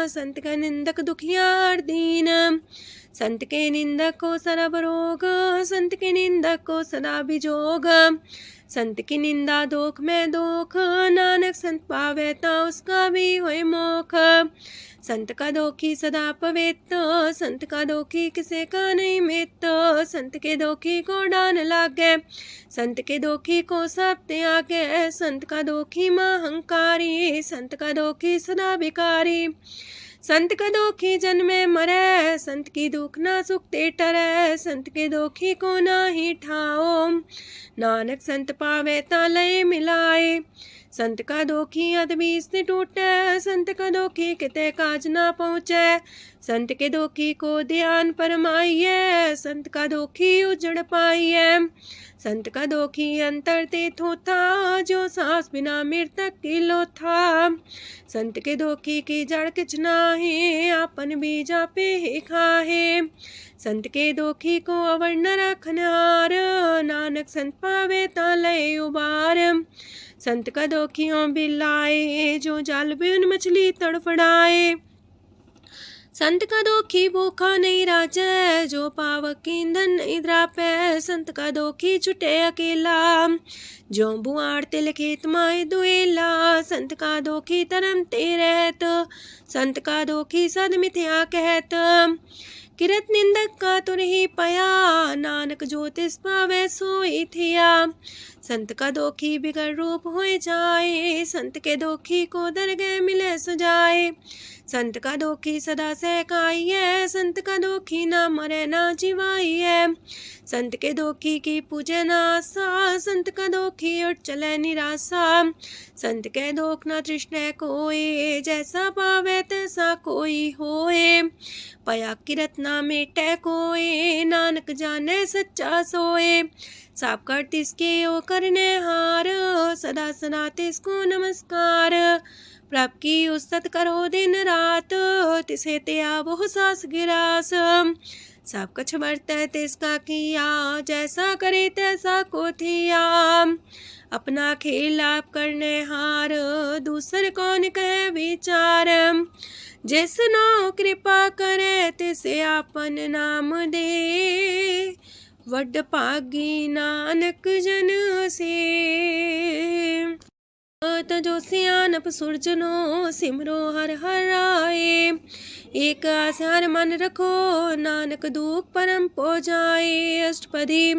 संत का निंदक दुखियार दीन। संत के निंदक को सरब रोग, संत के निंदक को सदा बिजोग। संत की निंदा दोख में दोख, नानक संत पावे ता उसका भी होए मोख। संत का दोखी सदा पवित्र, संत का दोखी किसे का नहीं मित। संत के दोखी को डान लागे, संत के दोखी को सब त्यागे। संत का दोखी महांकारी, संत का दोखी सदा भिकारी। संत का दोखी जन्मे मरे, संत की दुख ना सुख ते टरे। संत के दोखी को ना ही ठाओ, नानक संत पावे ता लय मिलाए। संत का दोखी अदबीस से टूटे, संत का दोखी किते काज ना पहुँचे। संत के दोखी को ध्यान परमाइए, संत का दोखी उजड़ पाइए। संत का दोखी अंतर ते थोथा, जो सांस बिना मृतक की लोथा। संत के दोखी की जड़ किछ नाहे, आपन बीजा पे ही खाहे। संत के दोखी को अवर न रखनहार, नानक संत पावे ता लय उबार। संत का दोखियों बिलाए, जो जाल बिन मछली तड़फड़ाए। संत का दोखी भूखा नहीं राजे, जो पावक ईंधन नहीं द्रापे। संत का दोखी छुटे अकेला, जो बुआड़ तिल खेत माए दुएला। संत का दोखी तरम ते रहत, संत का दोखी सद मिथ्या कहत। किरत निंदक का तुर ही पया, नानक जो तिस पावे सोई थिया। संत का दोखी बिगड़ रूप होए जाए, संत के दोखी को दरगह मिले सुजाए। संत का दोखी सदा सहकाइए, संत का दोखी ना मरे ना जिवाइए। संत के दोखी की पूजे ना आशा, संत का दोखी उठ चले निराशा। संत के दोख ना तृष्णा कोई, जैसा पावे तैसा कोई होए। पया किरत ना मेटे कोई, नानक जाने सच्चा सोए। साप कर तिसके ओ करने हार, सदा सदा तिसको नमस्कार। प्रभ की उस्तत करो दिन रात, तिसे त्या वो सास गिरास। सब कुछ बरते तिसका किया, जैसा करे तैसा को थिया। अपना खेल आप करने हार, दूसर कौन कहे विचार। जिसनो कृपा करे तिसे आपन नाम दे, वड पागी नानक जन से। तजो सियानप सुरजनो, सिमरो हर हर आए। एक आसार मन रखो, नानक दुख परम पो जाए। अष्टपदी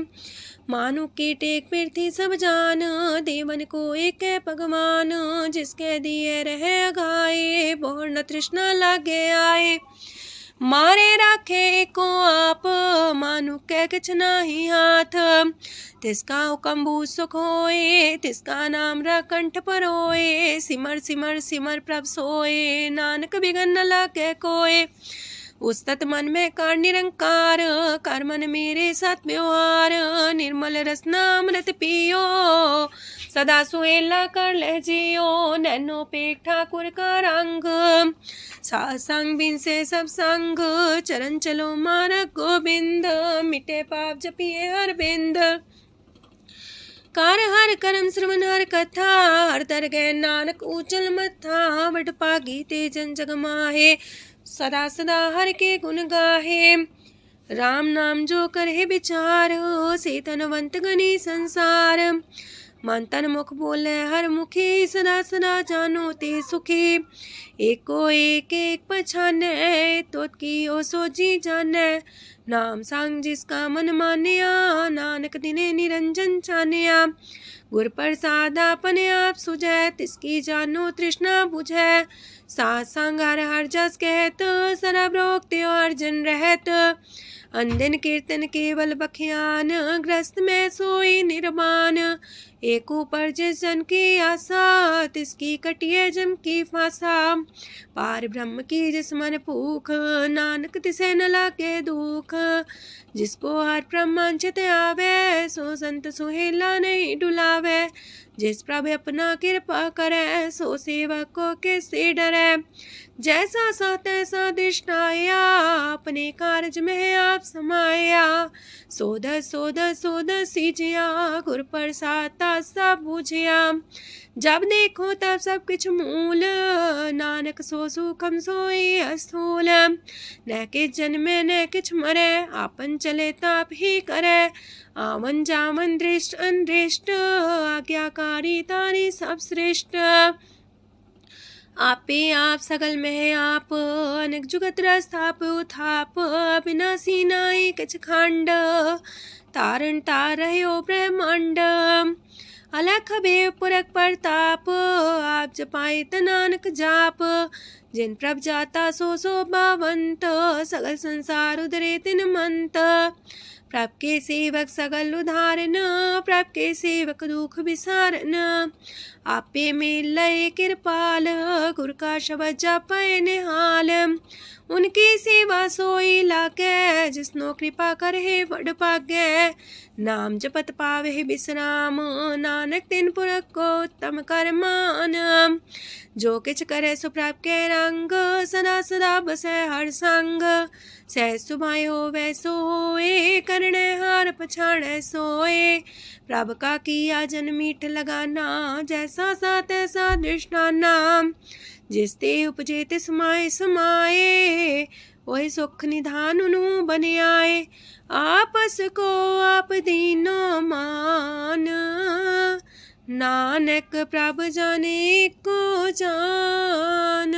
मानु की टेक पृथ्वी सब जान, देवन को एक है भगवान। जिसके दिए रहे अघाए, बोर न तृष्णा लागे आए। मारे राखे को आप, मानु के किछ नाही हाथ। तिसका हुक्म सुख होए, तिसका नाम रकंठ पर होए। सिमर सिमर सिमर प्रभ सोए, नानक बिघन न लागे कोय। उस्तत मन में कर निरंकार, कर मन मेरे साथ व्यवहार। निर्मल रसना अमृत पियो, सदा सुहेला कर ले जियो। नैनो पेट ठाकुर का रंग, सासंग बिन से सब संग। चरण चलो मार्ग गोविंद, मिटे पाप जपिए हर बिंद। कार हर करम श्रवण हर कथा, हर तर गए नानक ऊचल मथा। वड पागी ते जन जग माहे, सदा सदा हर के गुण गाहे। राम नाम जो करे विचार, से तनवंत गनी संसार। मन तन मुख बोले हर मुखी, सदा सदा जानो ते सुखी। एको एक एक पछाने, तो की ओ सोजी जाने। नाम सांग जिसका मन मानिया, नानक दिने निरंजन छानिया। गुर प्रसाद अपने आप सुझै, तिसकी जानो तृष्णा बुझै। सात संग हर हर जस कहत, सरब रोग त्यो अर्जन रहत। अंदिन कीर्तन केवल बख्यान, ग्रस्त में सोई निर्माण। एक ऊपर जिस जन की आशा, तिसकी कटिए जम की फांसा। पार ब्रह्म की जिस मन भूख, नानक तिसे न लागे दुख। जिसको हर ब्रह्मांचित आवे, सो संत सुहेला नहीं डुलावे। जिस प्रभु अपना कृपा करे, सो सेवक को किससे डरे। जैसा सा तैसा दृष्टाया, अपने कारज में आप समाया। सोध सोध सोध सीजिया, गुर प्रसाद सब बूझिया। जब देखो तब सब कुछ मूल, नानक सो सुखम सोई स्थूल। न किछ जन्मे न किछ मरे, आपन चले ताप ही करे। आवन जावन दृष्ट अनदृष्ट, आज्ञाकारी तारी सब श्रेष्ठ। आपे आप सकल में आप, अनेक जुगत रस्थाप उथाप। अविनाशी नाई किछ खंड, तारण तार रह्यो ब्रह्मांड। अलख बेव पुरख प्रताप, आप जपाए त नानक जाप। जिन प्रभ जाता सो शोभावंत, सगल संसार उधरे तिन मंत। प्रभ के सेवक सगल उधारन, प्रभ के सेवक दुख विसारन। आपे में लय कृपाल, गुर का शब्द जपै निहाल। उनकी सेवा सोई लागे, जिसनो कृपा करे बड़ पागे। नाम जपत पावे विश्राम, नानक तिन पुरख को उत्तम कर मान। जो किछ करे सो प्रभ के रंग, सदा सदा बसै हर संग। सहज सुभाय होवै सो होए, करणे हार पछाड़ै सोए। प्रभ का किया जन मीठ लगाना, जैसा सा तैसा दृष्टाना। जिस ते उपजे तिस माय समाए, ओहि सुख निधान उनु बन आए। आपस को आप दीनो मान, नानक प्रभ जाने को जान।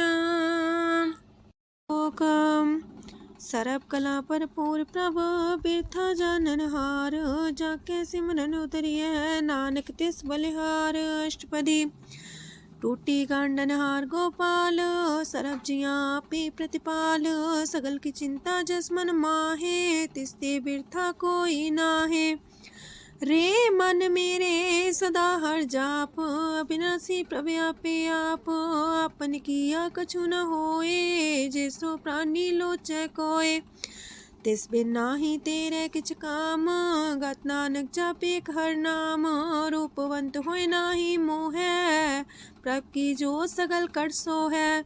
सरब कला भरपूर प्रभ, बिरथा जानन हार। जाके सिमरन उतरिए, नानक तिस बलिहार। अष्टपदी। टूटी गांडन हार गोपाल, सरब जिया पे प्रतिपाल। सगल की चिंता जस मन माहे, तिसते बिरथा कोई नाहे। रे मन मेरे सदा हर जाप, अविनाशी प्रभु आपे आप। आपन किया कछु न होए, जैसो प्राणी लोचै कोय। तिस बिन नाही तेरे किछ काम, गत नानक जापे हर नाम। रूपवंत होय नाही मोह, प्रभ की जो सगल कर सो है।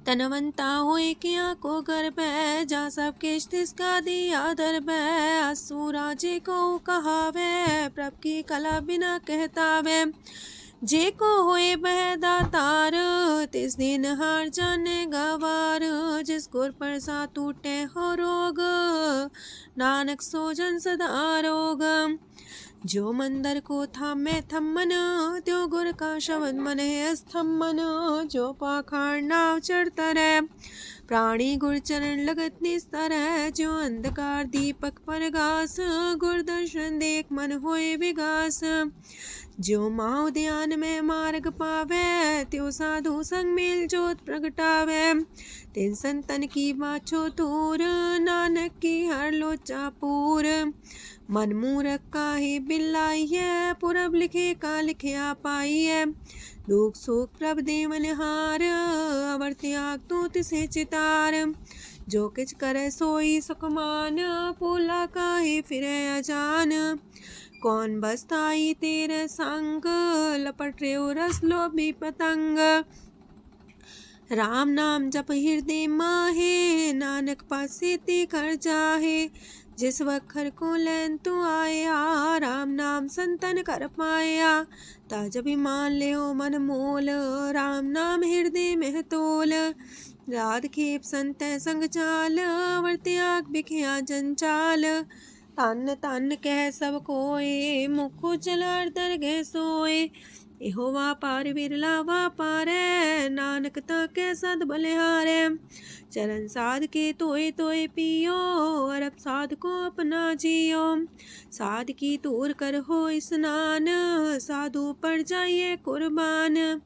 तनवंता होए किया को गर्भ, जा सब किश तिसका दिया दर्ब। असु राजे को कहावे, प्रभ की कला बिना कहतावे। जे को होए बह दातार, तिस दिन हार जाने गवार। जिस गुर प्रसाद टूटे हो रोग, नानक सो जन सदा रोग। जो मंदर को थामे थम्मन, त्यो गुर का शब्द मन है स्तंभन। जो पाखार नाव चढ़ता रहे, प्राणी गुर चरण लगत निस्तर है। जो अंधकार दीपक पर घास, गुर दर्शन देख मन होए विगास। जो माओ ध्यान में मार्ग पावे, त्यो साधु संग मेल जोत प्रगटावे। तिन संतन की बाछो दूर, नानक की हर लोचा पूर। मन मूरख काहे बिलाइए, पुरब लिखे का लिखिया पाइए। दुख सुख प्रभ देवन हार, अवर त्याग तू तिसे चितार। जो किछ करे सोई सुखमान, पोला काहे फिरे अजान। कौन बसताई तेरे संग, लपट रे रस लोभी पतंग। राम नाम जप हृदय माहे, नानक पासे ते कर जाहे। जिस वखर को लैन तू आया, राम नाम संतन कर पाया। ताज अभिमान ले मन मोल, राम नाम हृदय में तोल। राध खेप संत संग चाल, अवर त्याग बिखिया जंचाल। तन तन कह सब कोय, मुख जलार दरगह सोए। एहो वापार विरला वापारै, नानक ताके सद बलिहारै। चरण साध के तोय तोय पियो, अरब साध को अपना जियो। साध की तूर कर हो स्नान, साधु पर जाइए कुर्बान।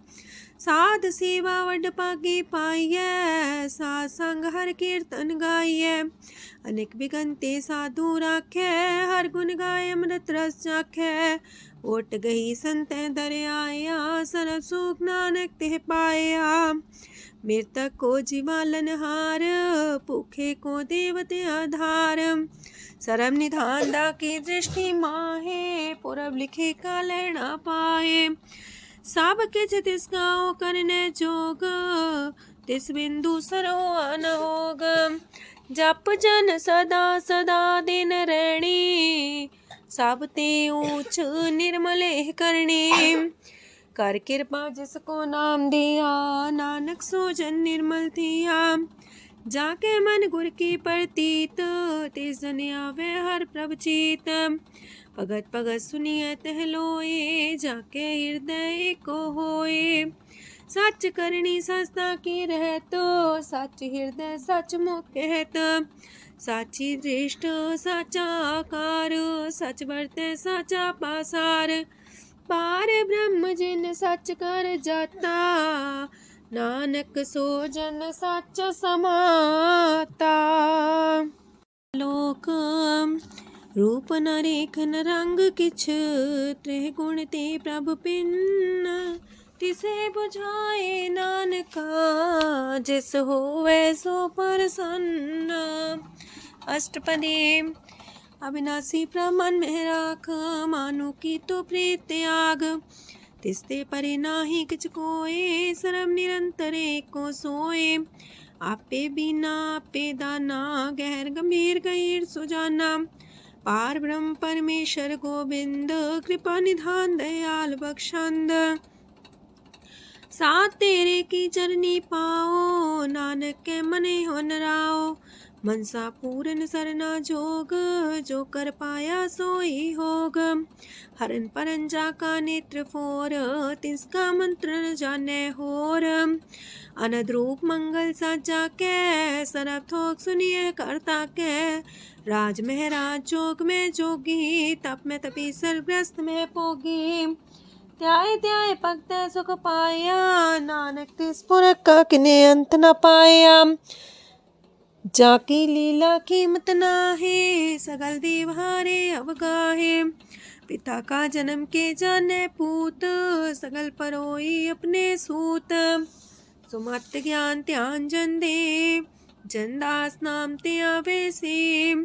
साध सेवा वड पागे पाइए, साध संग हर कीर्तन गाइए। अनेक बिगंते साधु राखे, हर गुण गाय अमृत रस चाखे। ओट गई संत दर आया, सरब सुख नानक ते पाया। मृतक को जीवालनहार, भूखे को देवते आधार। सरम निधान दा की दृष्टि माहे, पूरब लिखे का लेना पाए। सब किछ तिस गाओ करने जोग, तिस बिंदु सरो अनहोग। जप जन सदा सदा दिन रैणी, सब ते ऊंच निर्मले करणी। कर कृपा जिसको नाम दिया, नानक सो जन निर्मल थिया। जाके मन गुर की प्रतीत, तिस जन आवे हर प्रभ चीत। भगत भगत सुनिए तह लोए, जाके हृदय को होए। सच करनी सस्ता की रहत, सच हृदय सच मुख कहत। साची दृष्ट साचा आकार, सच बरते साचा पासार। पार ब्रह्म जिन सच कर जाता, नानक सो जन सच समाता। लोक रूप न रेखन रंग किछ, त्रिह गुण ते प्रभ पिन्न। तिसे बुझाए नानका, जिस होवे सो प्रसन्न। अष्टपदी। अविनाशी प्रमन में राख, मानु की तो प्रीत त्याग। तिसते परे नाही किछ कोय, सरम निरंतर एको सोए। आपे बिना आपे दाना, गहर गंभीर गहीर सुजाना। पार ब्रह्म परमेश्वर गोविंद, कृपा निधान दयाल बख्शंद। साथ तेरे की चरनी पाओ, नानक के मने हो नराओ। मनसा पूरन सरना जोग, जो कर पाया सोई होग। हरन परन जाका नेत्र फोर, तिसका मंत्र न जाने होर। अनद रूप मंगल साजा के, सरब थोक सुनिए करता के। राज में राज जोग में जोगी, तप में तपी सरग्रस्त में पोगी। त्याय त्याय भक्त सुख पाया, नानक तिस पुरख का किने अंत न पाया। जाकी लीला कीमत नाहे, सकल देव हारे अवगाहे। पिता का जन्म के जाने पूत, सकल परोई अपने सूत। सुमत ज्ञान ध्यान जन दे, जनदास नाम ते आवे से।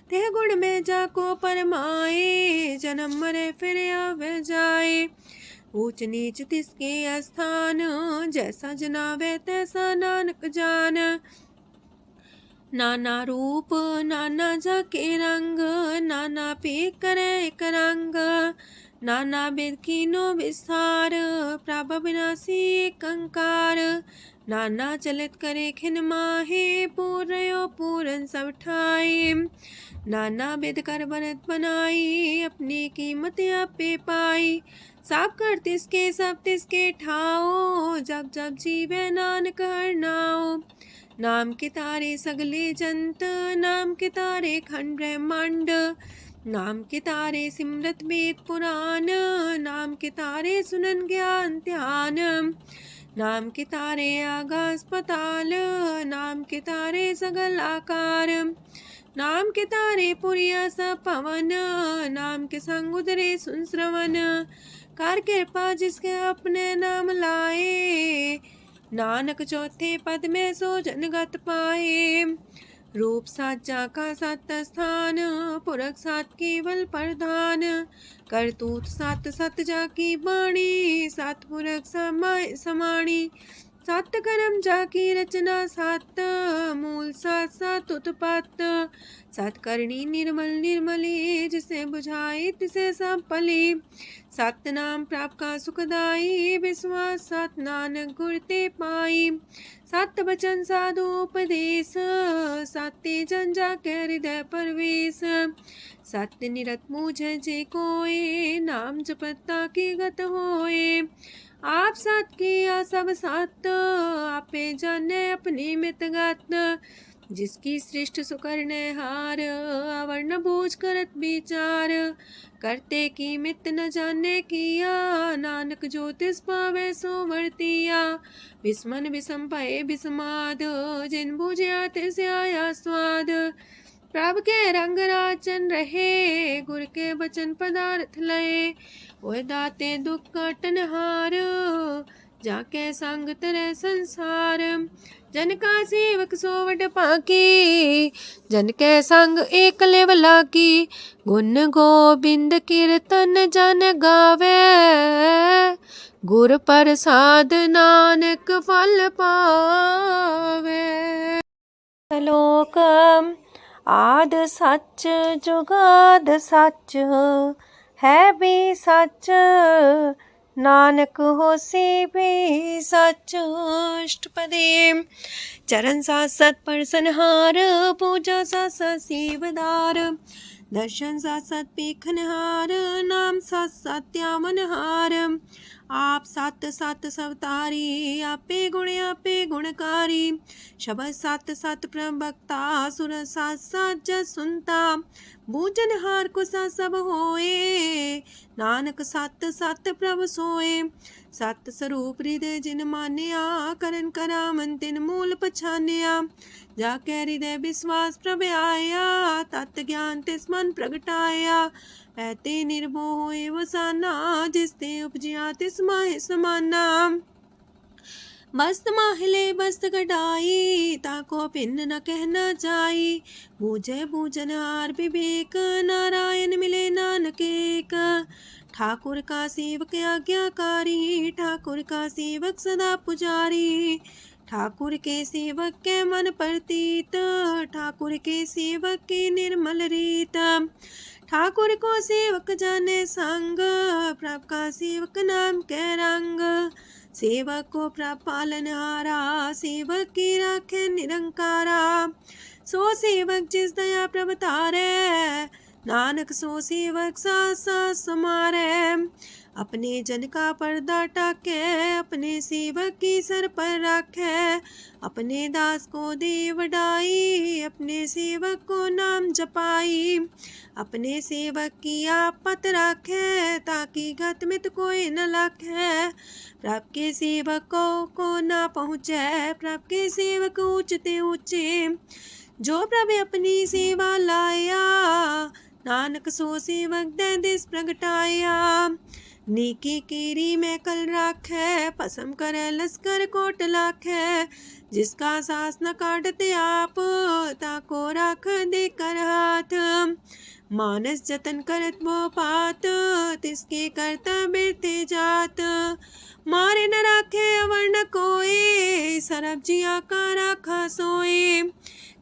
तेह गुण में जाको परमाए, जन्म मरे फिर आवे जाए। ऊंच नीच तिसके स्थान, जैसा जनावे तैसा नानक जान। नाना रूप नाना जाके रंग, नाना पे करे एक रंग। नाना वेद कीनो विस्तार, प्रभ विनाशी एक अंकार। नाना चलित करे खिन माहे, पूर्यो पूरन सब ठाए। नाना वेद कर बनत बनाई, अपनी कीमत आपे पाई। सब कर तिसके सब तिसके ठाओ, जब जब जीवे नानक हर नाओ। नाम के तारे सगले जंत, नाम के तारे खंड ब्रह्मांड। नाम के तारे सिमरत वेद पुराण, नाम के तारे सुनन ज्ञान ध्यान। नाम के तारे आकाश पाताल, नाम के तारे सगल आकार। नाम के तारे पुरिया सब पवन, नाम के संग उदरे सुन श्रवण। कर कृपा जिसके अपने नाम लाए, नानक चौथे पद में सो जनगत पाए। रूप साचा का सत स्थान, पुरख सात केवल प्रधान। करतूत सात सत जाकी बाणी, सात पुरख समाणी। सात कर्म जाकी रचना सात, मूल सात सात उत्पत्त। सात करणी निर्मल निर्मली, जिसे बुझाए तिसे सब पली। सात नाम प्राप्त का सुखदाई, विश्वास सात नानक गुर ते पाई। सात वचन साधु उपदेश, साते जन जाके हृदय परवेश। सत्य निरत मुझे जे कोय, नाम जपता की गत होए। आप सात किया सब सात, आपे जाने अपनी मितगत। जिसकी सृष्ट सुकरने हार, अवर्ण बूझ करत विचार। करते की मित न जाने किया, नानक जो तिस पावे सो वर्तिया। विस्मन विषम भये विस्माद, जिन बुझिया तिस आया स्वाद। प्रभ के रंग राचन रहे, गुर के बचन पदार्थ लये। ओए दाते दुख काटन हार, जाके संग तेरे संसार। जन का सेवक सोवट पाकी, जन के संग एक लेवला की। गुण गोबिंद कीर्तन जन गावे, गुर प्रसाद नानक फल पावे। श्लोक आद सच जुगाद सच, है भी सच नानक होसी भी सच। अष्टपदी। चरण साथ सत परसनहार, पूजा साथ साथ सेवदार। दर्शन साथ साथ पेखनहार, नाम साथ साथ त्यामनहार। आप सत सत सवतारी, आपे गुणकारी। शबद सत सत प्रवक्ता, सुर साथ साथ जस सुनता। बूझनहार को सा सब होए, नानक सत सत प्रभ सोए। सत स्वरूप हृदय जिन मानिया, करन करामन तिन मूल पछानिया। जाके हृदय विश्वास प्रभ आया, तत् ज्ञान तिस मन प्रगटाया। पैते निर्भो होए वसाना, जिसते उपजिया तिस माहि समाना। बस्त माहिले बस्त कटाई, ताको भिन्न न कहना जाई। बूझे बूझनहार विवेक, नारायण मिले नानक एक। ठाकुर का सेवक आज्ञाकारी, ठाकुर का सेवक सदा पुजारी। ठाकुर के सेवक के मन प्रतीत, ठाकुर के सेवक की निर्मल रीत। ठाकुर को सेवक जाने संग, प्रभु का सेवक नाम के रंग। सेवक को प्रभु पालनहारा, सेवक की राखे निरंकारा। सो सेवक जिस दया प्रभु तारे, नानक सो सेवक साथ साथ समारे। अपने जन का पर्दा टाके, अपने सेवक की सर पर रखे। अपने दास को दे वडाई, अपने सेवक को नाम जपाई। अपने सेवक की आपत राखे, ताकि गत मित कोई न लाखे। प्रभु के सेवक को ना पहुँचे, प्रभु के सेवक ऊंचते ऊंचे। जो प्रभु अपनी सेवा लाया, नानक सो सेवक दे दिस प्रगटाया। नीकी केरी में कल राखे, पसम करे लश्कर कोट लाखे। जिसका सास न काटते आप, ताको राख दे कर हाथ। मानस जतन करत वो पात, तिसके करता बिरते जात। मारे न राखे अवर न कोई, सरब जिया का राखा सोए।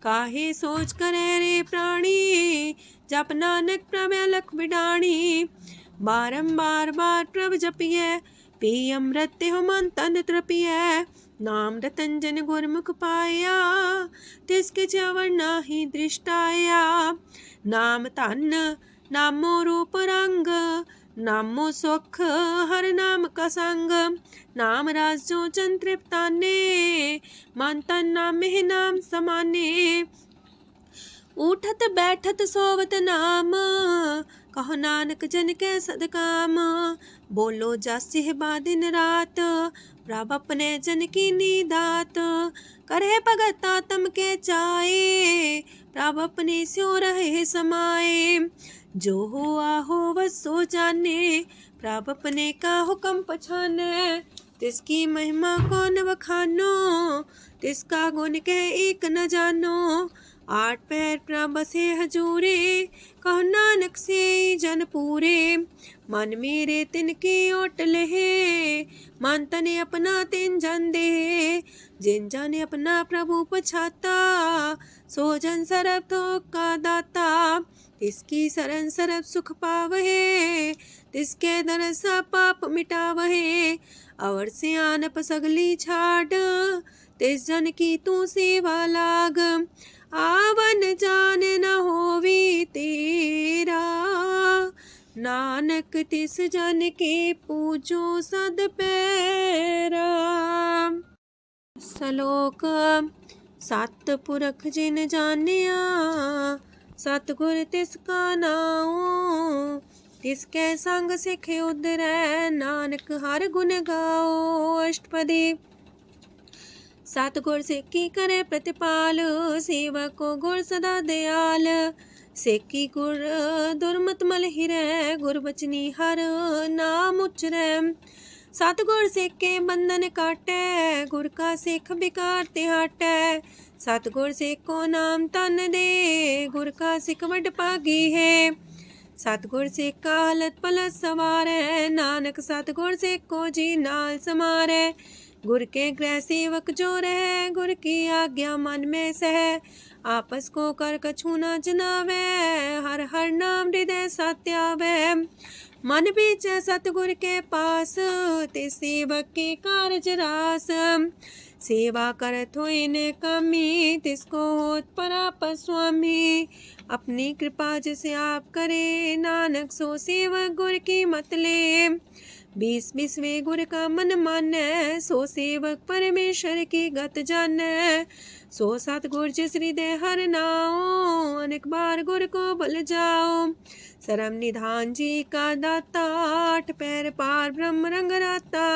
काहे सोच करे रे प्राणी, जप नानक प्रभ अलख बिडाणी। बारंबार बार प्रभ जपिए, पी अमृत हो मन तन तृपिए। नाम रतन जन गुरमुख पाया, तिसके च्यवर नाही दृष्टाया। नाम धन नामो रूप रंग, नामो सुख हर नाम का संग। नाम राज जो जन तृप्ताने, मन तन नाम में नाम समाने। उठत बैठत सोवत नाम, कहो नानक जन के सदकाम। बोलो जस बा दिन रात, प्रभ अपने जन की नीदात। करे भगत आत्म के चाए, प्रभ अपने स्यो रहे समाए। जो हो आहो वसो जाने, प्रभ अपने का हुक्म पछाने। तिसकी महिमा कौन बखानो, तिसका गुण के एक न जानो। आठ पैर प्रभ बसे हजूरे, कहो नानक से जन पूरे। मन मेरे तिनकी ओट लहे, मन तने अपना तिन जन दे। जिन जन अपना प्रभु पछाता, सो जन सरब थोक का दाता। तिसकी शरण सरब सुख पावहे, तिसके दरस पाप मिटावहे। अवर से आनप सगली छाड़, तिस जन की तू सेवा लाग। आवन जान न होवी तेरा, नानक तिस जन के पूजो सद पैरा। श्लोक सत पुरख जिन जानिया, सतगुर तिसका नाओ। तिसके संग सिख उधरै, नानक हर गुण गाओ। अष्टपदी। सतगुर सिक्खी करे प्रतिपाल, सेवक को गुर सदा दयाल। सेकी गुर दुर्मत मल हिरै, गुर बचनी हर नाम उचरै। सतगुर सिख के बंधन काटै, गुर का सिख बिकार ते हटै। सतगुर सिख को नाम तन दे, गुर का सिख वड भागी है। सतगुर सिख का हलत पलत सवारै, नानक सतगुर सिख को जी नाल समारै। गुर के गृह सेवक जो रह, गुर की आज्ञा मन में सह। आपस को कर कछु न जनावै, हर हर नाम हृदय सत्यावै। मन बीच सतगुर के पास, ते सेवक के कारज रास। सेवा करत होए ने कामी, तिसको होत परापर स्वामी। अपनी कृपा जिसे आप करे, नानक सो सेवक गुर की मत ले। 20 गुर का मन मानै, सो सेवक परमेश्वर की गत जानै। सो सतगुर जिस हृदय हर नाओ, अनेक बार गुर को बल जाओ। सरम निधान जी का दाता, 8 पैर पार ब्रह्म रंग राता।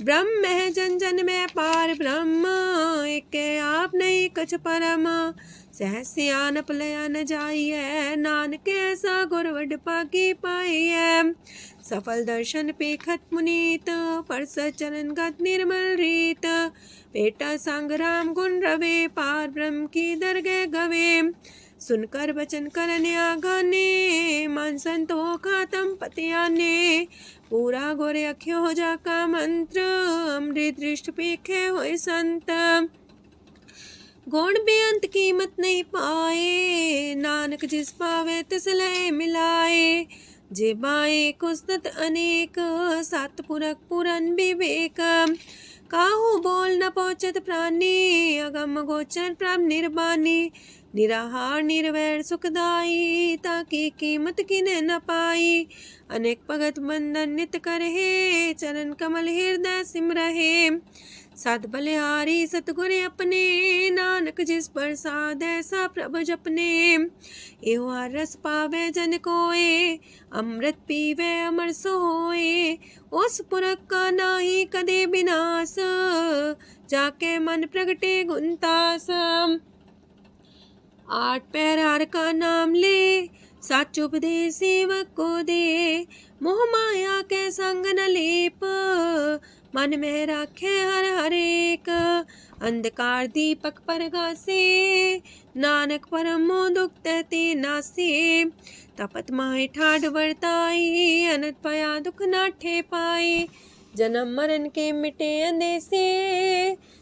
ब्रह्म है जन जन में पार ब्रह्म, एक आप नहीं कछ परम। सहस सियानप लया न जाइए, नानक ऐसा गुर वड पागी पाइए। सफल दर्शन पेखत मुनीत, परस चरण गत निर्मल रीत। बेटा संग राम गुण रवे, पार ब्रह्म की दरगह गवे। सुनकर बचन करने आगाने, मन संतो खातम पतियाने। पूरा गोरे अख्यो हो जा का मंत्र, अमृत दृष्ट पेखे होए संत। गुण बेअंत कीमत नहीं पाए, नानक जिस पावे तिस लय मिलाए। जे बाए कुस्तत अनेक, सतपुरख पुरन विवेक। काहू बोल न पहुँचत प्राणी, अगम गोचर प्रभ निर्बानी। निराहार निर्वैर सुखदाई, ताकि कीमत किने न पाई। अनेक भगत बंधन नित करहे, चरण कमल हृदय सिमरहे। सद बलिहारी सतगुर अपने, नानक जिस प्रसाद ऐसा प्रभ जपने। एहो हर रस पावे जन कोय, अमृत पीवे अमर सोए। उस पुरख का नाहि कदे विनाश, जाके मन प्रगटे गुणतास। 8 पैर हर का नाम ले, सच उपदेश सेवक को दे। मोह माया के संग न लेप, मन में राखे हर हर एक। अंधकार दीपक परगासे, नानक परम मोह दुख तहते नासे। तपत माहे ठाड वर्ताई, अनंत पया दुख नाठे पाए। जन्म मरण के मिटे अंदेसे,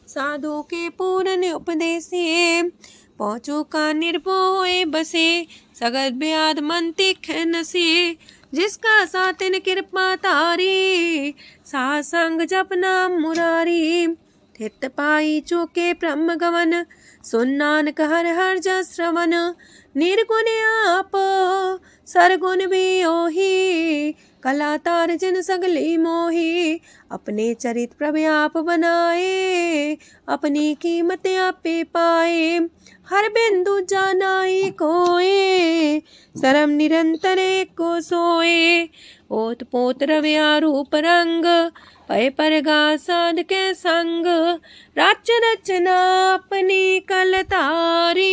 साधु के पूरन उपदेसे। पहुँचो का निर्भय बसे, सगत ब्याद मन तिख नसे। जिसका सातिन कृपा तारी, सासंग जप नाम मुरारी। थित पाई चूके ब्रह्म गवन, सुन नानक हर हर जस श्रवण। निर्गुण आप सरगुण भी ओही, कला तार जिन सगली मोही। अपने चरित प्रभ आप बनाए, अपनी कीमत आपे पाए। हर बिंदु जानाई कोय, सरम निरंतर को सोए। ओत पोत रव्या रूप रंग, पय परगा साध के संग। राच रचना अपनी कलतारी,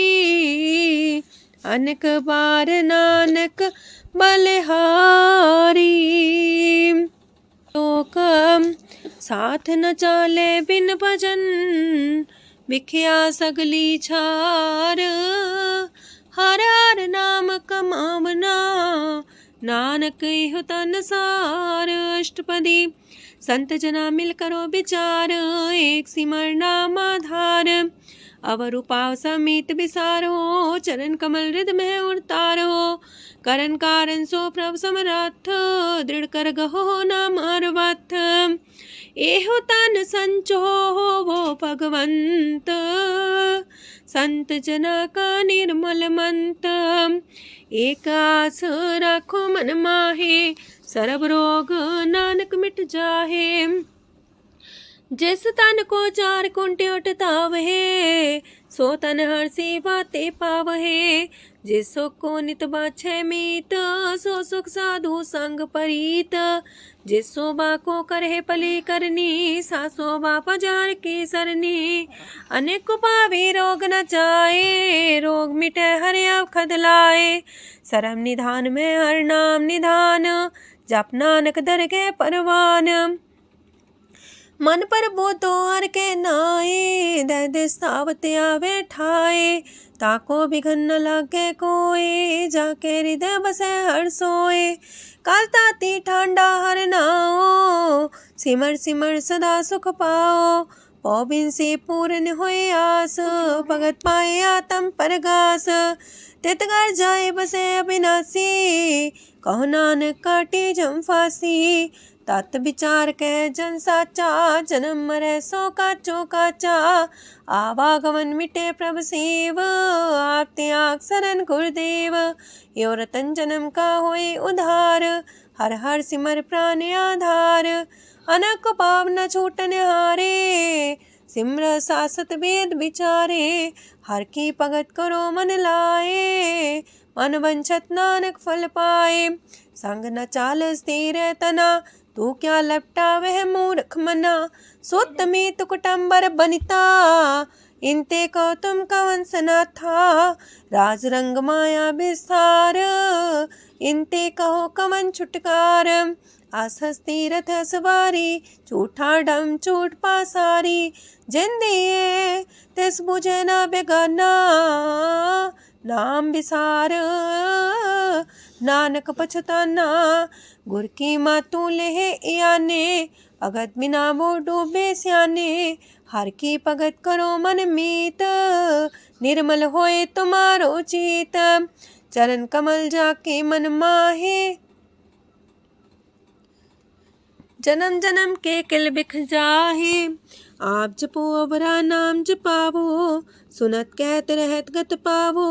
अनेक बार नानक बलिहारी। लोक साथ न चाले बिन भजन, बिखिया सगली छार। हर हर नाम कमावना, नानक इह तन सार। अष्टपदी संत जना मिल करो विचार, एक सिमर नाम आधार। अवर उपाव समीत विसारो, चरण कमल हृदय में उतारो। करन कारण सो प्रभ समरथ, दृढ़ कर गहो नाम अर्वथ। एहो तन संचो वो भगवंत, संत जना का निर्मल मंत। एक आस राखो मन माहे, सरब रोग नानक मिट जाहे। जिस तन को 4 कुंटे उठतावहे, सो तन हर सेवा ते पावहे। जिस सुख को नित बाछे मीत, सो सुख साधु संग परीत। जिस शोभा को करहे पली करनी, सा शोभा पजार की सरनी। अनेक पावे रोग न जाए, रोग मिटे हर अवखद लाए। सरम निधान में हर नाम निधान, जप नानक दरगह परवान। मन पर बोतो हर के नाए, दे दे सावत आवे ठाए। ताको बिघन न लागे कोई, जाके हृदय बसे हर सोए। काल ताती ठांडा हर नाओ, सिमर सिमर सदा सुख पाओ। पौबिन से पूर्ण होए आस, भगत पाए आत्म परगास। तितगर जाए बसे अविनाशी, कहो नानक काटी जम फांसी। तत् विचार कह जन साचा, जन्म मरै सो काचो काचा। आवागमन मिटे प्रभ सेव, आप त्याग शरण गुरुदेव। यो रतन जन्म का होए उधार, हर हर सिमर प्राण आधार। अनक पाव न छूटन हारे, सिमर सासत वेद विचारे। हर की भगत करो मन लाए, मन वंछत नानक फल पाए। संग न चाल स्थिर तना, तू क्या लपटा वह मूर्ख मना। सुत में तु कुटुम्बर बनिता, इनते को तुम कवन सना था। राज रंग माया विस्तार, इनते कहो कवन छुटकार। आसस तीरथ सवारी, झूठा डम झूठ पासारी। जिंदिए तिस बुझे न बेगाना, नाम विसार नानक पछताना। गुर की मातू लेहे याने, भगत बिना वो डूबे स्याने। हर की भगत करो मन मीत, निर्मल होए तुम्हारो चित। चरण कमल जाके मन माहे, जन्म जन्म के किल बिख जाहे। आप जपो अवरा नाम जपावो, सुनत कहत रहत गत पावो।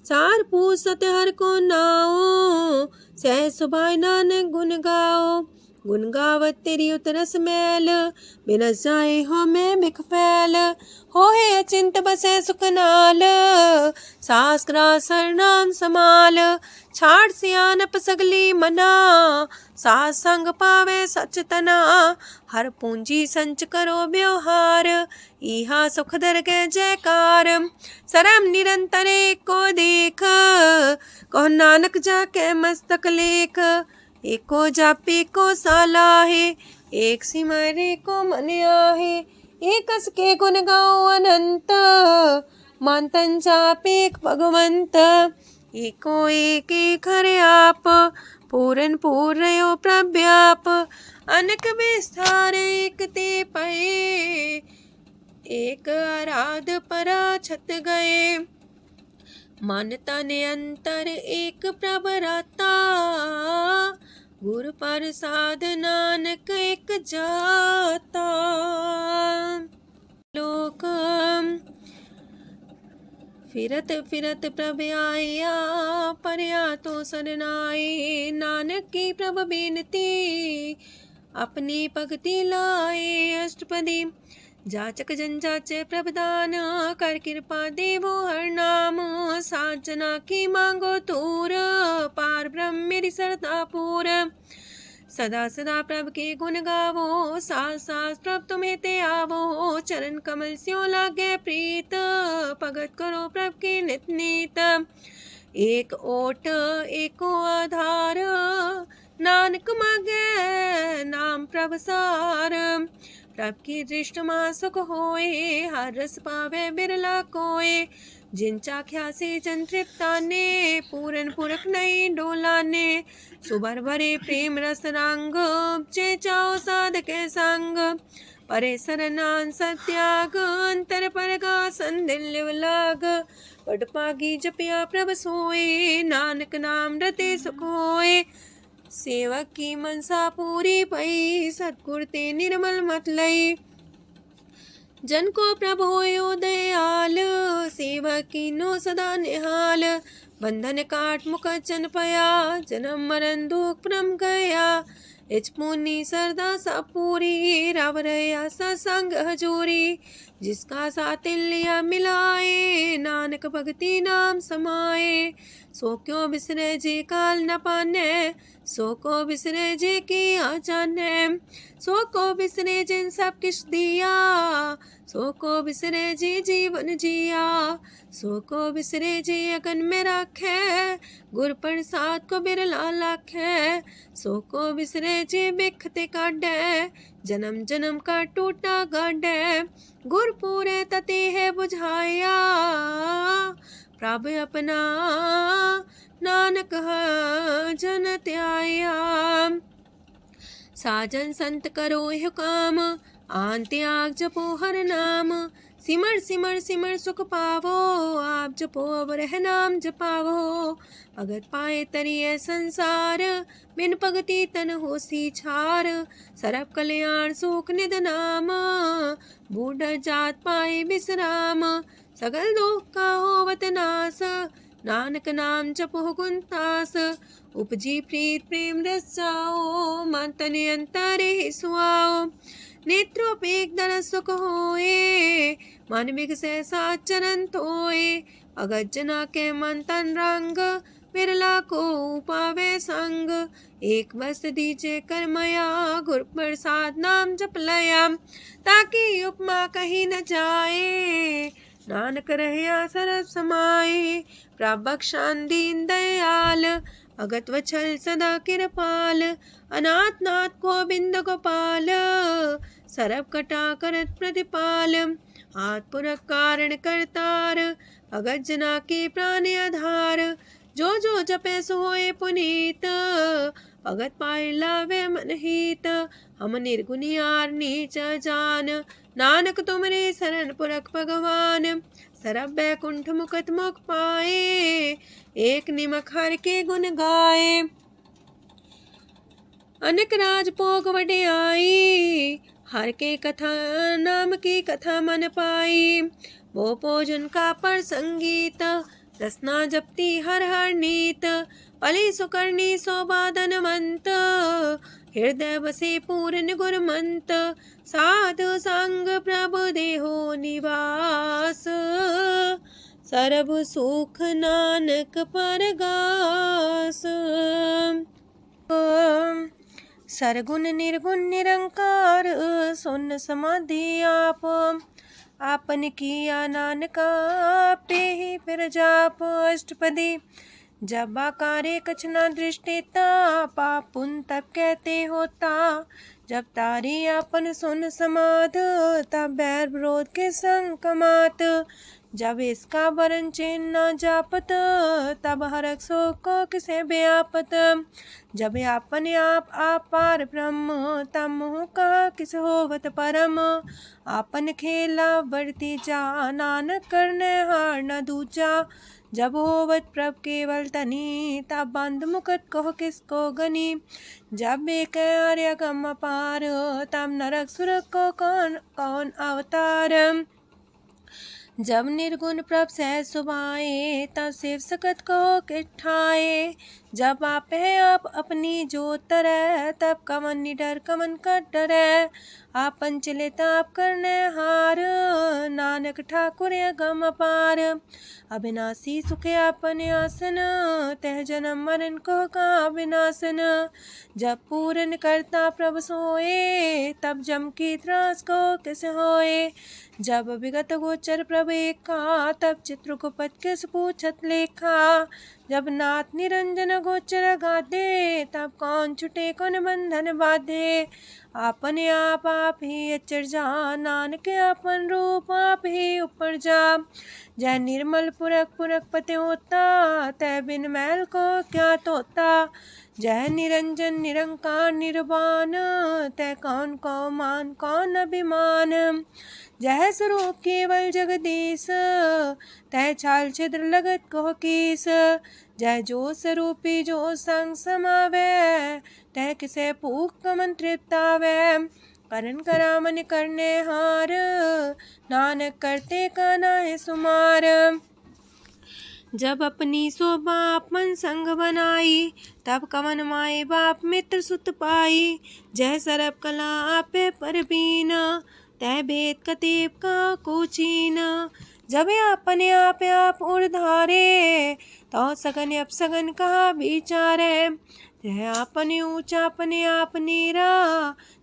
सार पूछ सत हर को नाओ, सह सुभाय नानक गुण गाओ। गुण गावत तेरी उतरस मैल, बिनस जाए हो मैं बिख फैल। होए अचिंत बसे सुख नाल, सास ग्रास हर नाम समाल। छाड़ सियानप सगली मना, सास संग पावे सच तना। हर पूंजी संच करो व्यवहार, इहा सुख दर के जयकार। सरम निरंतर को देख, कहो नानक जाके मस्तक लेख। एको जापे को सालाहे, एक सिमरे को मन आहे। एकस के गुण गाओ अनंत, मानतन जापे भगवंत। एको एक एक हरे आप, पूरन पूर्णयो प्रव्याप। अनक विस्तार एक ते पए, एक आराध परा छत गए। मन तन अंतर एक प्रभ राता, गुर प्रसाद नानक एक जाता। लोक फिरत फिरत प्रभ आया, परया तो सरनाए। नानक की प्रभ बेनती, अपनी भगति लाए। अष्टपदी जाचक जन जाचे प्रभदान, कर कृपा देवो हर नाम। सात जना की मांगो तूर, पार ब्रह्म मेरी सरदा पूर। सदा सदा प्रभ के गुण गावो, सास सास प्रभ तुम्हें ते आवो। चरण कमल स्यों लागे प्रीत, भगत करो प्रभ के नित नीत। एक ओट एको आधार, नानक मांगे नाम प्रभ सार। प्रभ की दृष्ट मां सुख होए, हर रस पावे बिरला कोय। जिन चाख्या से जन तृप्ताने, पूरन पुरख नहीं डोलाने। सुबर भरे प्रेम रस रंग, जे चाओ साधके संग। परे सरनान सत्याग, अंतर परगा संदिल लाग। पट पागी जपिया प्रभ सोए, नानक नाम रते सुख होए। सेवक की मनसा पूरी पई, सतगुर ते निर्मल मत लई। जन को प्रभु होयो दयाल, सेवक की नो सदा निहाल। बंधन काट मुख चन पया, जन्म मरण दुख परम गया। इच पुनि सरदा सा पूरी, राव रया सत्संग हजूरी। जिसका सातिल्य मिलाए, नानक भगति नाम समाए। सो क्यों बिसरे जे काल न पाने, सो को बिसरे जे की आ जाने। सो को बिसरे जिन सब किछ दिया, सो को बिसरे जे जीवन जिया। सो को बिसरे जे अगन में राखे, गुर प्रसाद को बिरला लाखे। सो को बिसरे जे बिखते काढे, जन्म जन्म का टूटा गढ़ गुरपुरे तते है बुझाया। प्रभु अपना नानक जन त्याया। साजन संत करो यह काम आन त्याग जपो हर नाम। सिमर सिमर सिमर सुख पावो आप जपो अब रह नाम जपावो। भगत पाए तरिए संसार बिन भगति तन होसी छार। सरब कल्याण सुख निध नाम बूढ़ जात पाए विश्राम। सगल दुख का होवत नाश नानक नाम जपो गुणतास। उपजी प्रीत प्रेम रस जाओ मन तन अंतरे सुआओ। नेत्रोपेक दर सुख होए मन विगसे सात चरण धोए। भगत जना के मन तन रंग बिरला को पावे संग। एक बस दीजे कर मया गुर प्रसाद नाम जप लया। ताकि उपमा कहीं न जाए नानक रहे सरब समाए। प्रभु बख्शान दीन दयाल भगत वत्सल सदा कृपाल। अनाथ नाथ गोविंद गोपाल सरब कटा करत प्रतिपाल। हाथ पुरख कारण करतार भगत जना के प्राण आधार। जो जो जपे सो होए पुनीत भगत पाए लावे मन हित। हम निर्गुनियार नीच जान नानक तुमरे शरण पुरख भगवान। सरब बैकुंठ मुकत मुख पाए एक निमक हर के गुण गाए। अनेक राज भोग वड्याई हर के कथा नाम की कथा मन पाई। वो भोजन का पर संगीत रसना जपती हर हर नीत। पली सुकर्णी सोबादन मंत हृदय बसे पूर्ण गुरमंत। साधु संग प्रभु देहो निवास सरब सुख नानक परगास। सरगुण निर्गुण निरंकार सुन समाधि आप। आपन किया नानका पे ही फिर जाप। अष्टपदी जब आकारे कछ न दृष्टिता पाप पुन तब कहते होता। जब तारी आपन सुन समाध तब बैर विरोध के संग कमात। जब इसका वरण चिन्ह न जापत तब हरक शोक को किसे व्यापत। जब आपने आप पार ब्रह्म तब मोह का किस होवत परम। आपन खेला बढ़ती जा नानक करने हार न दूजा। जब होवत प्रभ केवल तनी तब बंद मुकट कहो किसको गनी। जब एक आर्य गम पार तब नरक सुरक को कौन कौन अवतार। जब निर्गुण प्रभ सहज सुभाए तब शिव सकत को किठाए। जब आप है आप अपनी जो तरह तब कमन निडर कमन का डरे। आपन चले ताप करने हार नानक ठाकुर गम पार। अविनाशी सुखे आपन आसन तह जन्म मरण को का विनाशन। जब पूरन करता प्रभु सोए तब जम की त्रास को किस होए। जब विगत गोचर प्रभु एका तब चित्रगुप्त किस पूछत लेखा। जब नाथ निरंजन गोचर गाधे तब कौन छुटे कौन बंधन बाधे। आपने आप ही अचर जा नानक आपन रूप आप ही ऊपर जा। जय निर्मल पुरख पुरख पते होता तय बिन मैल को क्या तोता। जय निरंजन निरंकार निर्वाण तय कौन को मान कौन अभिमान। जय स्वरूप केवल जगदीश तय छाल छिद्र लगत को कीस। जय जो स्वरूपी जो संग समावे तय किसे पूक मंत्रित आवे। करन करामन करने हार नानक करते का नाय सुमार। जब अपनी शोभा अपन संग बनाई तब कवन माए बाप मित्र सुत पाई। जय सरब कला आपे परबीन तय भेद कतीब का कोचीन। जब अपने आप उड़धारे तो सगन अपसगन कहा विचारे। जय अपने ऊंचा अपने आप नीरा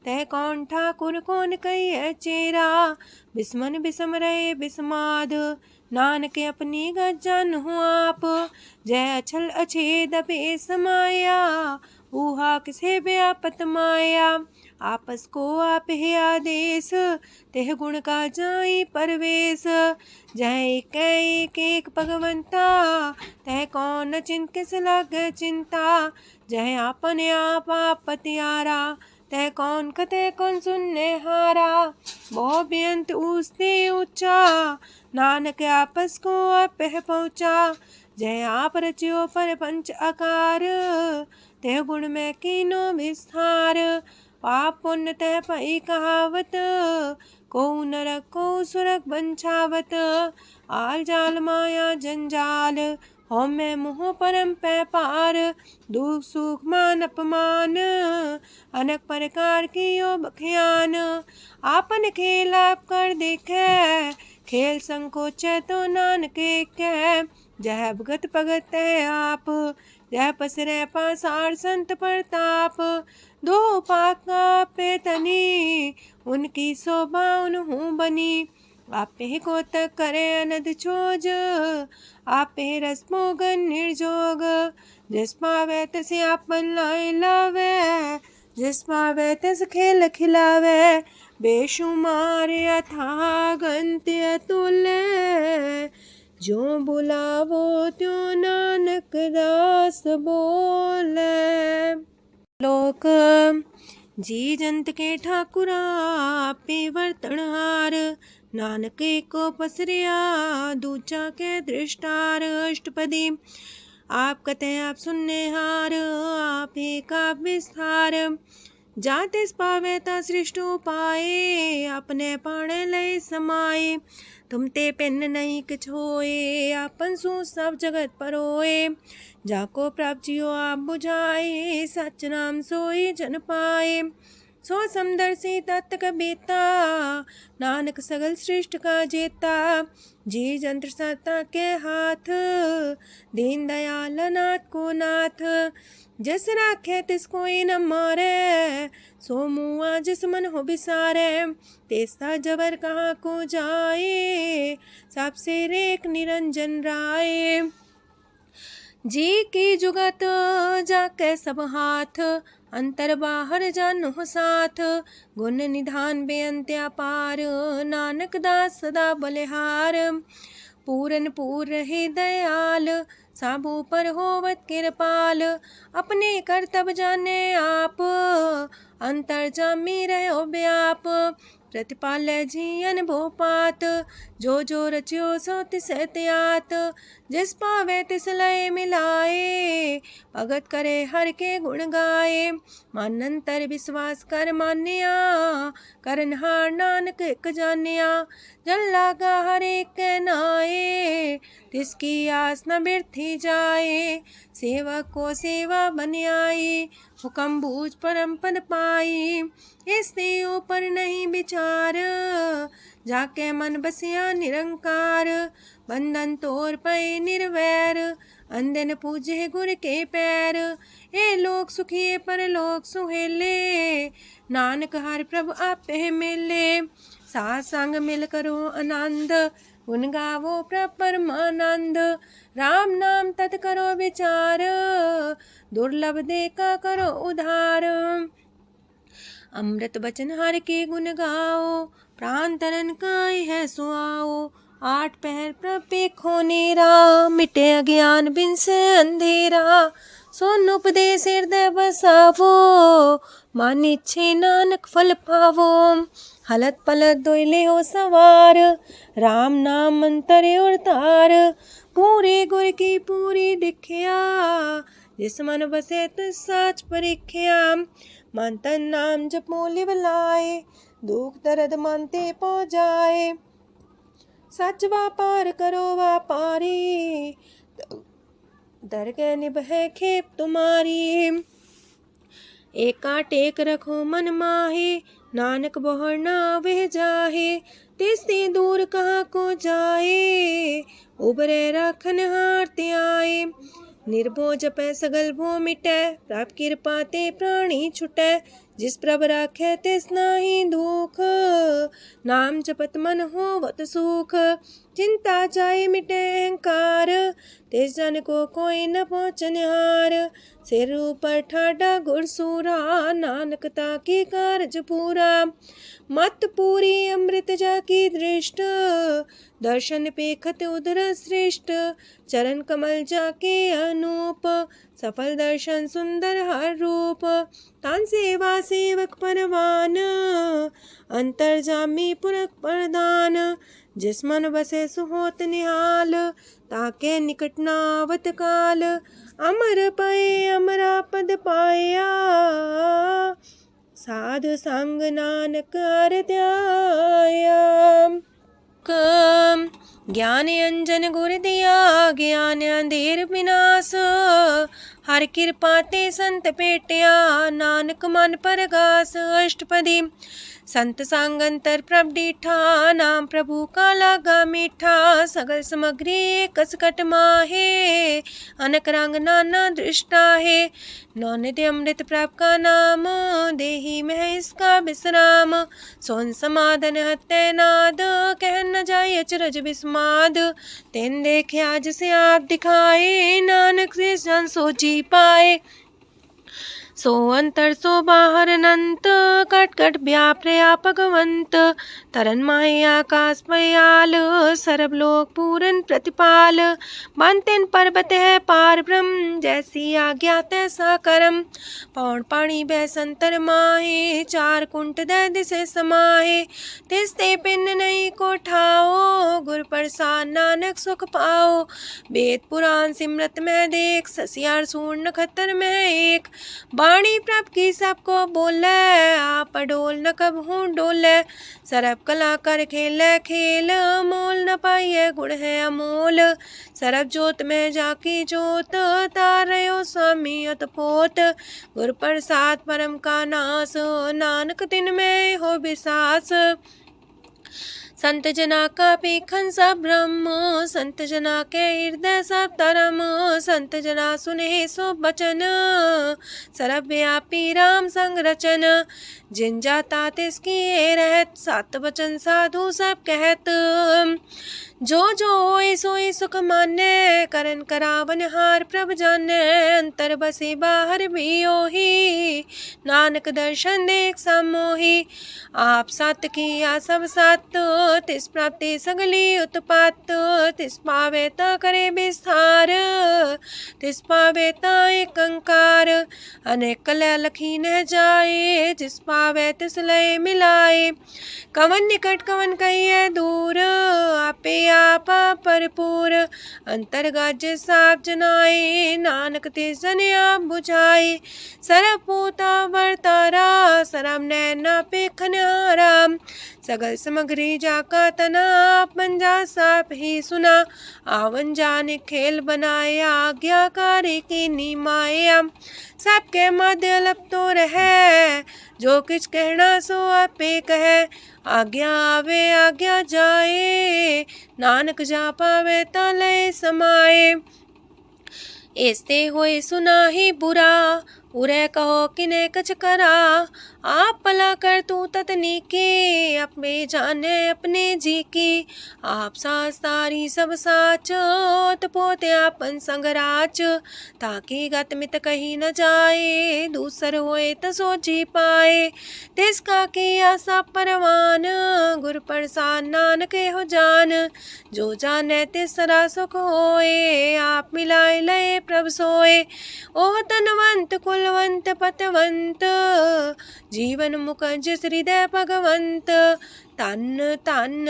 तय कौन ठाकुर कौन कही चेरा। बिस्मन बिसम रहे बिस्माद नानक अपनी गजन हो आप। जय अछल अछेद पे समाया ऊहा किसे व्यापत माया। आपस को आप है आदेश, तेह गुण का जाई परवेश। जह एक एक भगवंता, तह कौन चिंत किस लागे चिंता। जह आपने आप पतियारा, तह कौन कते कौन सुनने हारा। बहु बेअंत ऊसते ऊंचा, नानक आपस को आप पहुँचा। जय आप रचियो पर पंच आकार, तह गुण में कीनो विस्तार। पाप पुण्य तह पई कहावत, को नरक को सुरक बंछावत। आल जाल माया जंजाल, हो मैं मुँह परम पै पार। दुख सुख मान अपमान, अनेक प्रकार की यो बखियान। आपन खेल आप कर देखे, खेल संकोच तो नानक कह। जह भगत भगत है आप, जह पसरे पासार संत प्रताप। दो पाका पे तनी, उनकी शोभा उन्हूं बनी। आपे को तक करे अनद छोज, आपे रस मोगन निर्जोग। जिस पावे तस आपन लाई लावे, जिस पावे तस खेल खिलावे। बेशुमार अथाह गंत अतुल्य, जो बुलावो त्यों नानक दास बोले। लोक जी जंत के ठाकुरा, आपे वर्तनहार। नानक को पसरिया, दूजा के दृष्टार। अष्टपदी आप कते आप सुनने हार, आप एक आप विस्तार। जाते पावे ता सृष्टो पाए, अपने पाणे लय समाए। तुम ते पिन नहीं किछ होए, आपन सु सब जगत परोए। जाको प्राप्त जियो आप बुझाए, सच नाम सोई जन पाए। सो समदर्शी तत्क बेता, नानक सगल सृष्ट का जेता। जी जंत्र सत्ता के हाथ, दीन दयाल नाथ को नाथ। जिस राखे तिस कोई न मारे, सो मुआ जिस मन हो बिसारे। तेसा जबर कहाँ को जाए, सबसे रेख निरंजन राय। जी की जुगत जाके सब हाथ, अंतर बाहर जानो साथ। गुण निधान बेअंत अपार, नानक दास सदा बलिहार। पूरन पूर रहे दयाल, साबू पर होवत कृपाल। अपने करतब जाने आप, अंतर जामी रहो व्याप। प्रतिपालय जीयन भोपात, जो जो रचियो सो तिस त्यात। जिस पावे तिस लय मिलाए, भगत करे हर के गुण गाए। मानंतर विश्वास कर मान्या, करनहार नानक एक जान्या। जल लागा हर एक नाए, तिसकी आस न बिरथी जाए। सेवक को सेवा बन आई, हुक्म बूझ परम पद पाई। इससे ऊपर नहीं विचार, जाके मन बसिया निरंकार। बंधन तोड़ पे निर्वैर, अंधन पूजे गुर के पैर। ए लोक सुखिए पर लोक सुहेले, नानक हर प्रभु आपे मिले। साथ संग मिल करो आनंद, गुण गावो प्रभु परमानंद। राम नाम तत् करो विचार, दुर्लभ देखा करो उधार। अमृत बचन हर के गुण गाओ, प्राण तरन काय है सुआओ। आठ पहर प्रभ पेखो नेरा, मिटे अज्ञान बिन से अंधेरा। सोन उपदेश हृदय बसावो, मान इच्छे नानक फल पावो। हलत पलत दोइले हो सवार, राम नाम मंतरे और तार। पूरे गुर की पूरी दिखिया, जिस मन बसे तिस साच परिख्या। मन तन नाम जपो लिव लाए, दुख दर्द मानते पो जाए। सच व्यापार करो व्यापारी, दरगह निभे खेप तुम्हारी। एका टेक रखो मन माहे, नानक बहुर ना वह जाहे। तिससे दूर कहाँ को जाए, उबरे राखन हार ते आए। निर्भो जपै सगल भो मिटै, प्रभ कृपा ते प्राणी छुटै। जिस प्रभ राखे तिस नाही दुख, नाम जपत मन होवत सुख। चिंता जाए मिटे अहंकार, तिस जन को कोई न पहुँचनिहार। सिर ऊपर ठाडा गुरसूरा, नानक ताकी कारज पूरा। मत पूरी अमृत जाकी दृष्ट, दर्शन पेखत उदर श्रेष्ठ। चरण कमल जाके अनूप, सफल दर्शन सुंदर हर रूप। तान सेवा सेवक परवान, अंतर जामी पुरख प्रदान। जिस मन बसे सुहोत निहाल, ताके निकट नावत काल। अमर पए अमरा पद पाया, साध संग नानक हर ध्याया। ज्ञान अंजन गुर दिया, ज्ञान अंधेर विनाश। हर कृपा ते संत पेटिया, नानक मन परगास। अष्टपदी संत संग अंतर प्रभ डीठा, नाम प्रभु का लागा मीठा। सगल सामग्री कसकट माहे, अनक रंग नाना दृष्टा है। नौनिधि अमृत प्रभ का नाम, देही में इसका विश्राम। सोन समाधन हत्ते नाद, कह न जाए अचरज विस्माद। तेन देखे आज से आप दिखाए, नानक से जन सो जी पाए। सो अंतर सो बाहर अनंत, कट कट व्याप रया भगवंत। तरन माहे आकाश पयाल, सरब लोक पूरन प्रतिपाल। बनतेन पर्वत है पार ब्रह्म, जैसी आज्ञा तैसा करम। पौड़ पाणी बैसंतर माहे, चार कुंट दै दिसे समाहे। तिसते पिन नहीं को ठाओ, गुर प्रसाद नानक सुख पाओ। वेद पुराण सिमरत में देख, ससियार सूर नखत्तर में एक। वाणी प्रभ की सबको बोले, आप डोल न कबहू डोले। सरब कला कर खेले खेल, मोल न पाइए गुण है अमोल। सरब जोत में जाकी जोत, तारयो स्वामी अतपोत। गुर प्रसाद परम का नास, नानक तिन में हो विसास। संत जना का पेखन सब ब्रह्म, संत जना के हृदय सब धर्म। संत जना सुने सो बचन, सरब व्यापी राम संग रचन। जिन जाता तिसकी रहत, सात वचन साधु सब कहत। जो जो होए सोए सुख माने, करन करावन हार प्रभ जाने। अंतर बसे बाहर भी ओही, नानक दर्शन देख समोही। आप सत किया सब सत, तिस प्राप्ति सगली उत्पात। तिस पावे ता करे विस्तार, तिस पावे ता एक अंकार। अनेक कलय लखी न जाए, जिस पावे तिस लय मिलाए। कवन निकट कवन कहिए दूर, आपे आपा भरपूर। अंतर गाज साप जनाए, नानक तिस जन आप बुझाए। सरब पूता वर्तारा, सरब नैना पेखन हारा। सगल सामग्री जाका तना, आप मंजा साप ही सुना। आवन जाने खेल बनाया, आज्ञाकारी की निमाया। सबके मध्य लप तो रहे, जो किछ कहना सो आपे कहे। आज्ञा आवे आज्ञा जाए, नानक जा पावे ता लय समाए। ऐसते होए सुना ही बुरा, उरे कहो किने कछ करा। आप भला कर तू ततनी के, अपने जाने अपने जी की। आप सास तारी सब साच, पोते आपन संगराच। ताकि गत मित कही न जाए, दूसर होए त सो जी पाए। तिसका किया सब परवान, गुर प्रसाद नानक हो जान। जो जाने तिसरा सुख होए, आप मिलाए लय प्रभ सोए। ओह तनवंत कुलवंत पतवंत, जीवन मुकज हृदय भगवंत। तन तन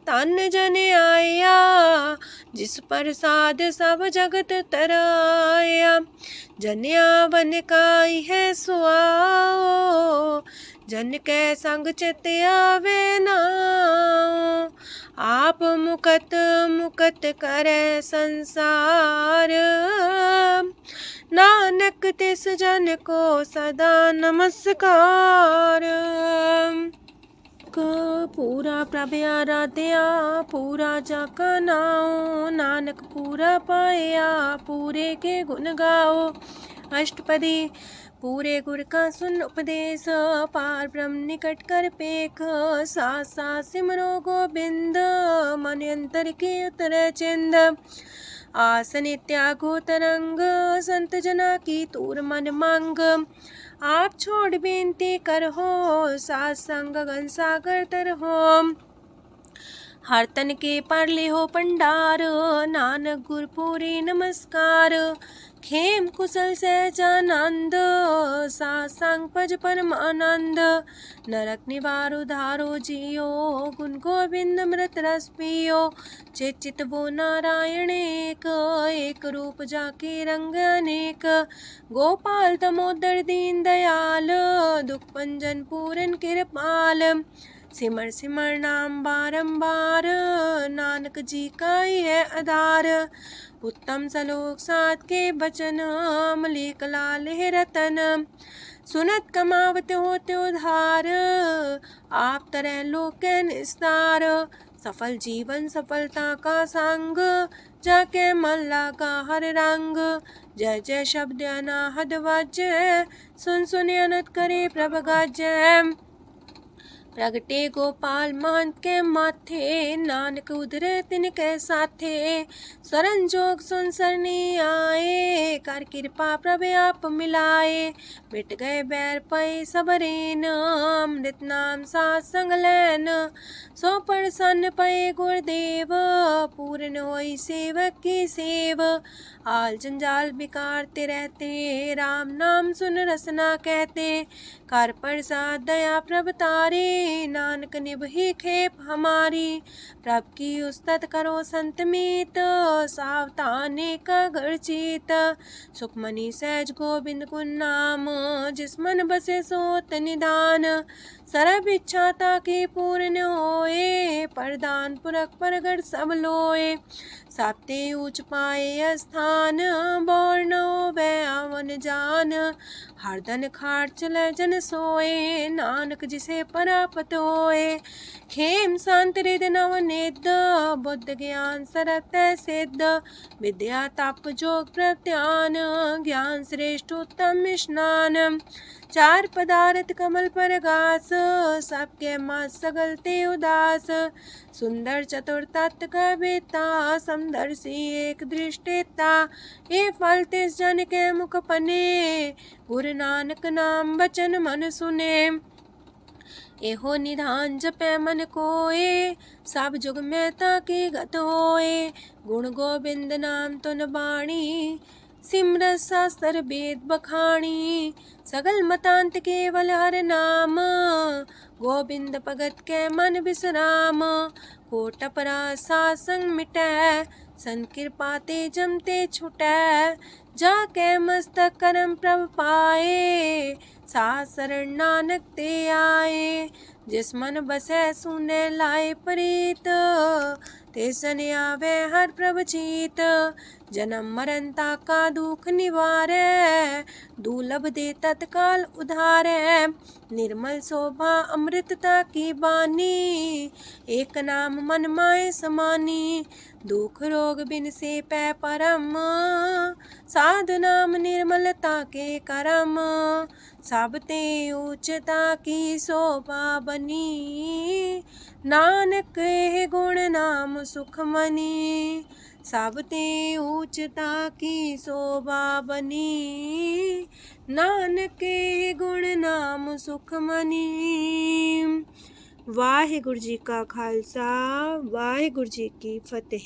तन जन आया, जिस प्रसाद सब जगत तराया। जन्या बन काई है सुआओ, जन के संग चित आवे नाओ। आप मुकत मुकत करे संसार, नानक तिस जन को सदा नमस्कार। पूरा प्रभ आराध्या, पूरा जाका नाओ। नानक पूरा पाया, पूरे के गुण गाओ। अष्टपदी पूरे गुर का सुन उपदेश, पार ब्रह्म निकट कर पेख। साथ साथ सिमरो गोबिंद, मन अंतर के उतरे चिंद। आसन त्यागो तरंग, संत जना की तूर मन मांग। आप छोड़ बेनती कर हो, सात संग गगन सागर तर हो। हर तन के पर ले हो पंडार, नानक गुरपुरी नमस्कार। खेम कुशल सहजानंद, सात संग भज परमानंद। नरक निवार उधारो जियो, गुण गोविंद मृत रस पियो। चित वो नारायण एक, एक रूप जाके रंग अनेक। गोपाल दामोदर दीन दयाल, दुख भंजन पूरन कृपाल। सिमर सिमर नाम बारंबार, नानक जी का ही है आधार। उत्तम सलोक साध के बचन, अमलीक लाल है रतन। सुनत कमावत होते उधार, आप तरह लोक निस्तार। सफल जीवन सफलता का संग, जाके मन लगा हर रंग। जय जय शब्द अनाहद वज्य, सुन सुन अनत करे प्रभ गजय। प्रगटे गोपाल महंत के माथे, नानक उधरे तिनके साथे। सरन जोग सुन सरनी आए, कर कृपा प्रभ आप मिलाए। मिट गए बैर पै सबरेन, अमृत नाम साथ संग लैन। सो प्रसन्न पै गुरुदेव, पूर्ण होई सेवक की सेव। आल जंजाल बिकारते रहते, राम नाम सुन रसना कहते। कर प्रसाद दया प्रभ तारे, नानक निभही खेप हमारी। प्रभ की उस्तत करो संत मीत, सावधानी का घर चीत। सुखमनी सहज गोविंद गुण नाम, जिस मन बसे सोत निधान। सर्व इच्छा ताकि पूर्ण होए, प्रदान पुरख परगट सब लोए। साप्ते ऊंच पाए स्थान, बोर न होवे आवन जान। हरदन खाट चले जन सोए, नानक जिसे परापत होए। खेम शांत हृद नव निध, बुद्ध ज्ञान सरत सिद्ध। विद्या तप जोग प्रत्यान, ज्ञान श्रेष्ठ उत्तम स्नान। चार पदार्थ कमल पर घास, सबके मास सगलते उदास। सुंदर चतुर तत्व का बेता, समदर्शी एक दृष्टिता। ये फल तिस जन के मुख पने, गुरु नानक नाम बचन मन सुने। एहो निधान जपै मन कोए, सब जुग में ताकी गत होए। गुण गोविंद नाम तुन बाणी, सिमरत शास्त्र वेद बखाणी। सगल मतांत केवल हर नाम, गोविंद भगत के मन विश्राम। कोट अपराध सात संग मिटै, संत कृपा ते जमते छुटै। जाके मस्तक करम प्रभ पाए, साथ शरण नानक ते आए। जिस मन बसै सुने लाए प्रीत, ते सन आवे हर प्रभ चीत। जन्म मरण ताका दुख निवारै, दुर्लभ दे तत्काल उधारै। निर्मल शोभा अमृतता की बानी, एक नाम मन माय समानी। दुख रोग बिन से पै परम, साधु नाम निर्मलता के करम। सब ते उच्चता की शोभा बनी, नानक है गुण नाम सुखमनी। सब ते उच्चता की शोभा बनी, नानक है गुण नाम सुखमनी। वाहिगुरु जी का खालसा, वाहिगुरु जी की फतेह।